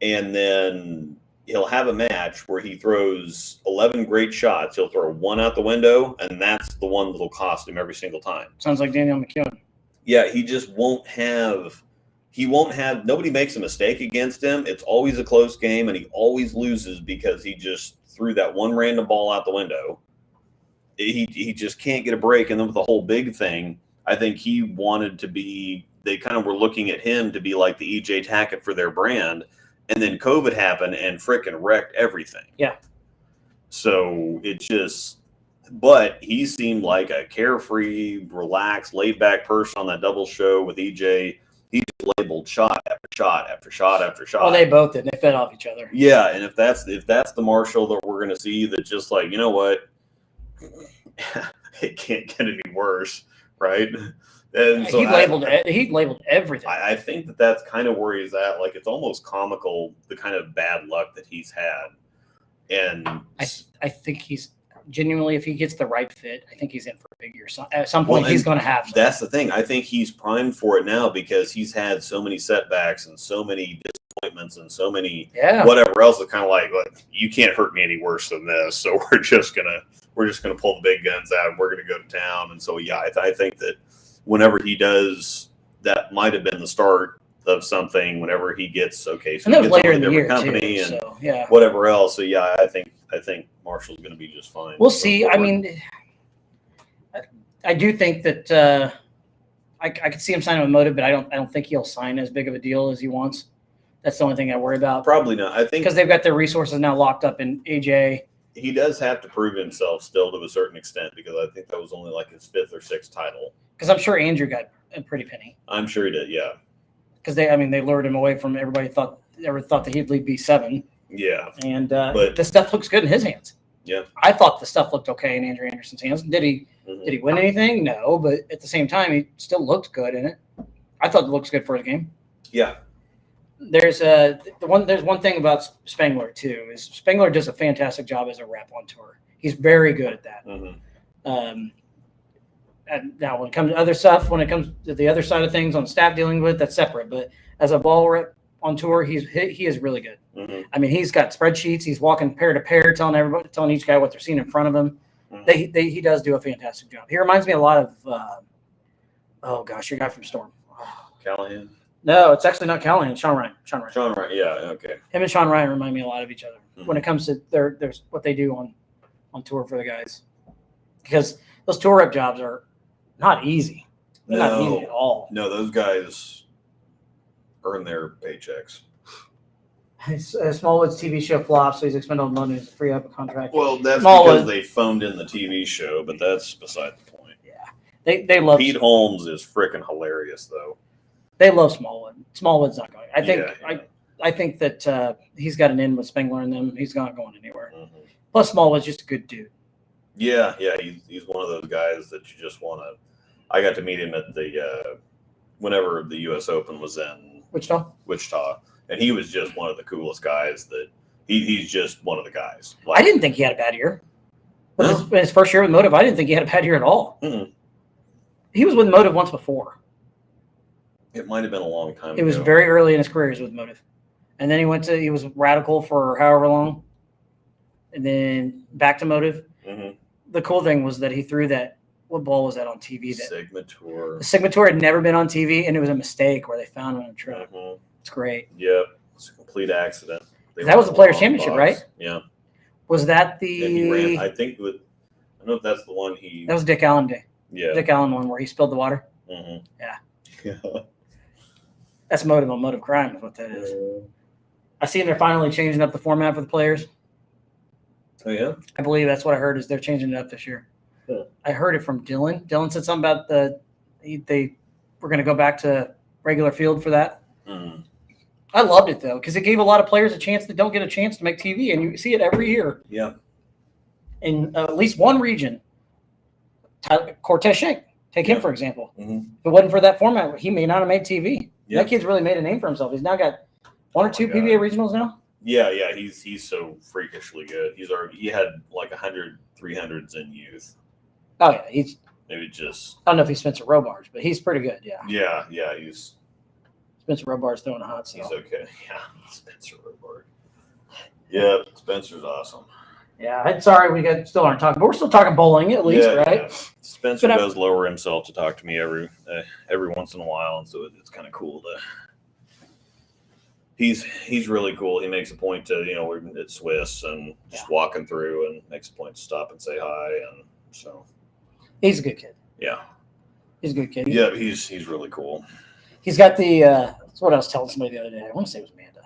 and then he'll have a match where he throws 11 great shots. He'll throw one out the window, and that's the one that'll cost him every single time. Sounds like Daniel McEwen. Yeah, he just won't have nobody makes a mistake against him. It's always a close game, and he always loses because he just threw that one random ball out the window. He just can't get a break. And then with the whole big thing, I think he wanted to be, they kind of were looking at him to be like the EJ Tackett for their brand. And then COVID happened and frickin' wrecked everything. Yeah. So but he seemed like a carefree, relaxed, laid back person on that double show with EJ. He just labeled shot after shot after shot after shot. Well, they both did. They fed off each other. Yeah, and if that's the Marshall that we're going to see, that just like, you know what, it can't get any worse, right? And so He labeled everything. I think that's kind of where he's at. Like, it's almost comical, the kind of bad luck that he's had. And I think he's genuinely, if he gets the right fit, I think he's in for a big year. So at some point, he's going to have some. That's the thing. I think he's primed for it now because he's had so many setbacks and so many disappointments and so many whatever else. It's kind of like, look, you can't hurt me any worse than this. So we're just gonna pull the big guns out and we're gonna go to town. And so I think that whenever he does, that might have been the start of something. Whenever he gets so and he that was gets later on a in the different year company too. and whatever else. So I think Marshall's going to be just fine. We'll see. I mean, I do think that I could see him signing with Motive, but I don't think he'll sign as big of a deal as he wants. That's the only thing I worry about. Probably not. I think because they've got their resources now locked up in AJ. He does have to prove himself still to a certain extent, because I think that was only like his 5th or 6th title. Because I'm sure Andrew got a pretty penny. I'm sure he did, yeah. Because they lured him away from everybody thought that he'd lead B7. Yeah. And but the stuff looks good in his hands. Yeah. I thought the stuff looked okay in Andrew Anderson's hands. Did he win anything? No, but at the same time, he still looked good in it. I thought it looks good for his game. Yeah. There's one thing about Spengler too, is Spengler does a fantastic job as a rep on tour. He's very good at that. And now when it comes to other stuff, when it comes to the other side of things on staff dealing with, that's separate. But as a ball rep on tour, he is really good. I mean, he's got spreadsheets. He's walking pair to pair, telling each guy what they're seeing in front of him. He does do a fantastic job. He reminds me a lot of your guy from Storm. Callahan? No, it's actually not Callahan. Sean Ryan. Sean Ryan, yeah, okay. Him and Sean Ryan remind me a lot of each other when it comes to there's what they do on tour for the guys. Because those tour rep jobs are not easy. They're not easy at all. No, those guys earn their paychecks. Smallwood's TV show flops, so he's expendable money to free up a contract. Well, that's Smallwood, because they phoned in the TV show, but that's beside the point. Yeah, they love Pete Holmes is freaking hilarious, though. They love Smallwood. Smallwood's not going. I think that he's got an in with Spengler and them. He's not going anywhere. Plus, Smallwood's just a good dude. Yeah, he's one of those guys that you just want to. I got to meet him at the whenever the U.S. Open was in Wichita, and he was just one of the coolest guys. That he's just one of the guys. I didn't think he had a bad year. His first year with Motive, I didn't think he had a bad year at all. He was with Motive once before. It might have been a long time ago. It was very early in his career. He was with Motive, and then he was Radical for however long, and then back to Motive. The cool thing was that he threw that. What ball was that on TV? Sigma Tour. The Sigma Tour had never been on TV, and it was a mistake where they found him on a truck. It's great. Yep, it's a complete accident. That was the Players' Championship, right? Yeah. Was that the? He ran, I think I don't know if that's the one he. That was Dick Allen Day. Yeah. Dick Allen one where he spilled the water. Yeah. That's Motive on Motive Crime is what that is. I see they're finally changing up the format for the players. Oh yeah. I believe that's what I heard is they're changing it up this year. Yeah. I heard it from Dylan. Dylan said something about they were going to go back to regular field for that. I loved it though because it gave a lot of players a chance that don't get a chance to make TV, and you see it every year. Yeah. In at least one region, Cortez Shank. Take him for example. If it wasn't for that format, he may not have made TV. That kid's really made a name for himself. He's now got one or two PBA regionals now. Yeah, he's so freakishly good. He had like 100 300s in youth. Oh yeah, he's maybe just. I don't know if he's Spencer Robards, but he's pretty good. Yeah. Yeah, he's. Spencer Robards throwing a hot. He's okay. Yeah, Spencer Robard. Yeah, Spencer's awesome. Yeah, sorry we still aren't talking, but we're still talking bowling at least, right? Yeah. Spencer does lower himself to talk to me every once in a while, and so it's kind of cool to. He's really cool. He makes a point to we're at Swiss and just walking through and makes a point to stop and say hi, and so. He's a good kid. Yeah. He's a good kid. Yeah, he's really cool. He's got the that's what I was telling somebody the other day. I want to say it was Amanda.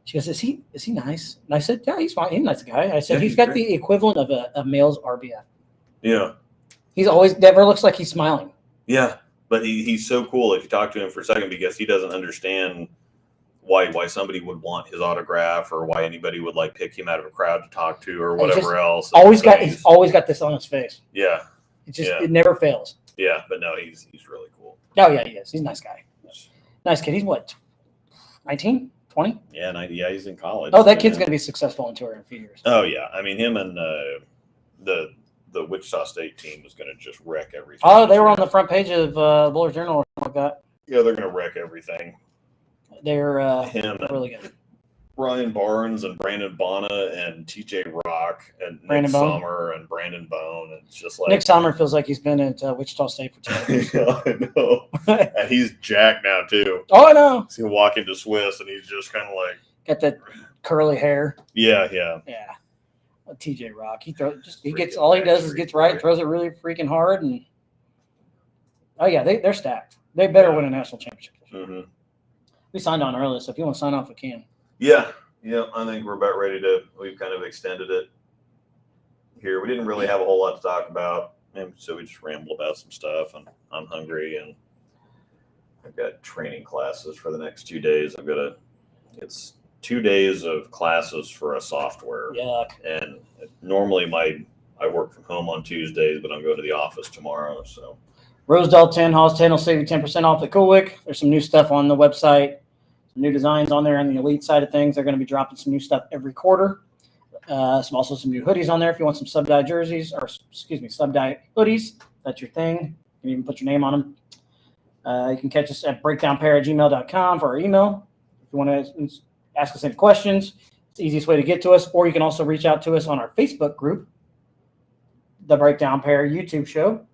She goes, Is he nice? And I said, yeah, he's fine. He's a nice guy. I said, he's got great. The equivalent of a male's RBF. Yeah. He's always never looks like he's smiling. Yeah. But he's so cool if you talk to him for a second because he doesn't understand why somebody would want his autograph or why anybody would like pick him out of a crowd to talk to or whatever else. He's always got this on his face. Yeah. It never fails. Yeah, but no, he's really cool. Oh yeah, he is. He's a nice guy. Nice kid. He's what, 19, 20? Yeah, he's in college. Oh, that kid's gonna be successful on tour in a few years. Oh yeah, I mean him and the Wichita State team is gonna just wreck everything. Oh, they were on the front page of Bowler's Journal or something like that. Yeah, they're gonna wreck everything. They're him really good. Ryan Barnes and Brandon Bonner and TJ Rock and Brandon Nick Bone. Sommer and Brandon Bone. It's just like Nick Sommer feels like he's been at Wichita State for 10 years. I know. And he's jacked now too. Oh, I know. He's gonna walk into Swiss and he's just kind of like Got that curly hair. yeah. Yeah. TJ Rock. He Freaking gets all he does is Backstreet gets right, Boy. throws it really freaking hard, and oh yeah, they're stacked. They better win a national championship. Mm-hmm. We signed on early, so if you want to sign off, we can. Yeah. I think we're about ready to. We've kind of extended it here. We didn't really have a whole lot to talk about, and so we just rambled about some stuff. And I'm hungry, and I've got training classes for the next 2 days. It's 2 days of classes for a software. Yuck. And normally I work from home on Tuesdays, but I'm going to the office tomorrow. So Rosedale 10, Haas 10 will save you 10% off the Cool Wick. There's some new stuff on the website, some new designs on there on the Elite side of things. They're going to be dropping some new stuff every quarter. Also some new hoodies on there if you want some sub-dye jerseys, or sub-dye hoodies. That's your thing. You can even put your name on them. You can catch us at breakdownpair@gmail.com for our email. If you want to ask us any questions, it's the easiest way to get to us. Or you can also reach out to us on our Facebook group, the Breakdown Pair YouTube show.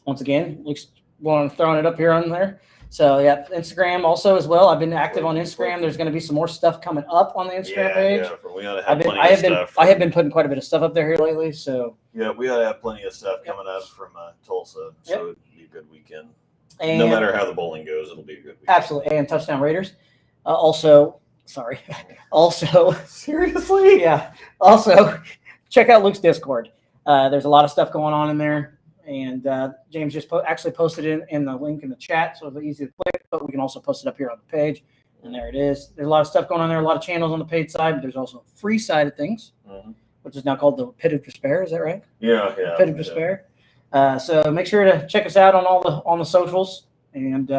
Once again, throwing it up here on there. So yeah, Instagram also as well. I've been active on Instagram. There's going to be some more stuff coming up on the Instagram page. Yeah, we ought to have plenty of stuff. I have been putting quite a bit of stuff up there here lately. So Yeah, we ought to have plenty of stuff coming up from Tulsa. So it'll be a good weekend. and No matter how the bowling goes, it'll be a good weekend. absolutely, and Touchdown Raiders. Also, Seriously? yeah. Also, check out Luke's Discord. There's a lot of stuff going on in there, and James just actually posted it in the link in the chat, so it's easy to click. But we can also post it up here on the page, and there it is. There's a lot of stuff going on there. A lot of channels on the paid side, but there's also a free side of things, which is now called the Pit of Despair. Is that right? Yeah. Pit of Despair. So make sure to check us out on the socials, and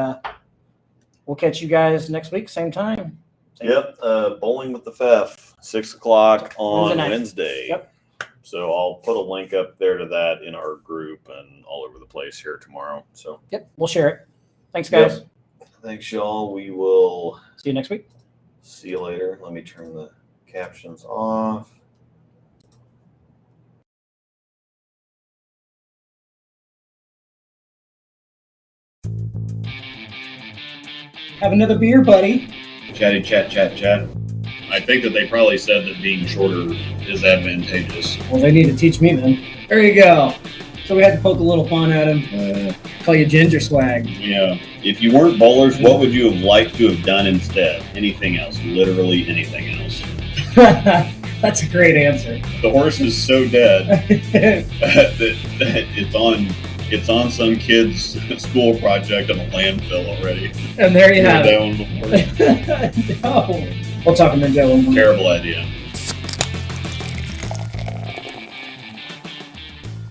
we'll catch you guys next week, same time. Yep. Bowling with the FEF, 6 o'clock on Wednesday night. Wednesday. Yep. So I'll put a link up there to that in our group and all over the place here tomorrow. So Yep, we'll share it. Thanks, guys. thanks, y'all. We will See you next week. see you later. Let me turn the captions off. Have another beer, buddy. Chatty chat. I think that they probably said that being shorter is advantageous. Well, they need to teach me then. There you go. So we had to poke a little fun at him. Call you Ginger Swag. Yeah. If you weren't bowlers, what would you have liked to have done instead? Anything else. Literally anything else. That's a great answer. The horse is so dead that it's on some kid's school project on a landfill already. And there you have That one before. it. No. We'll talk about that one more. Terrible idea.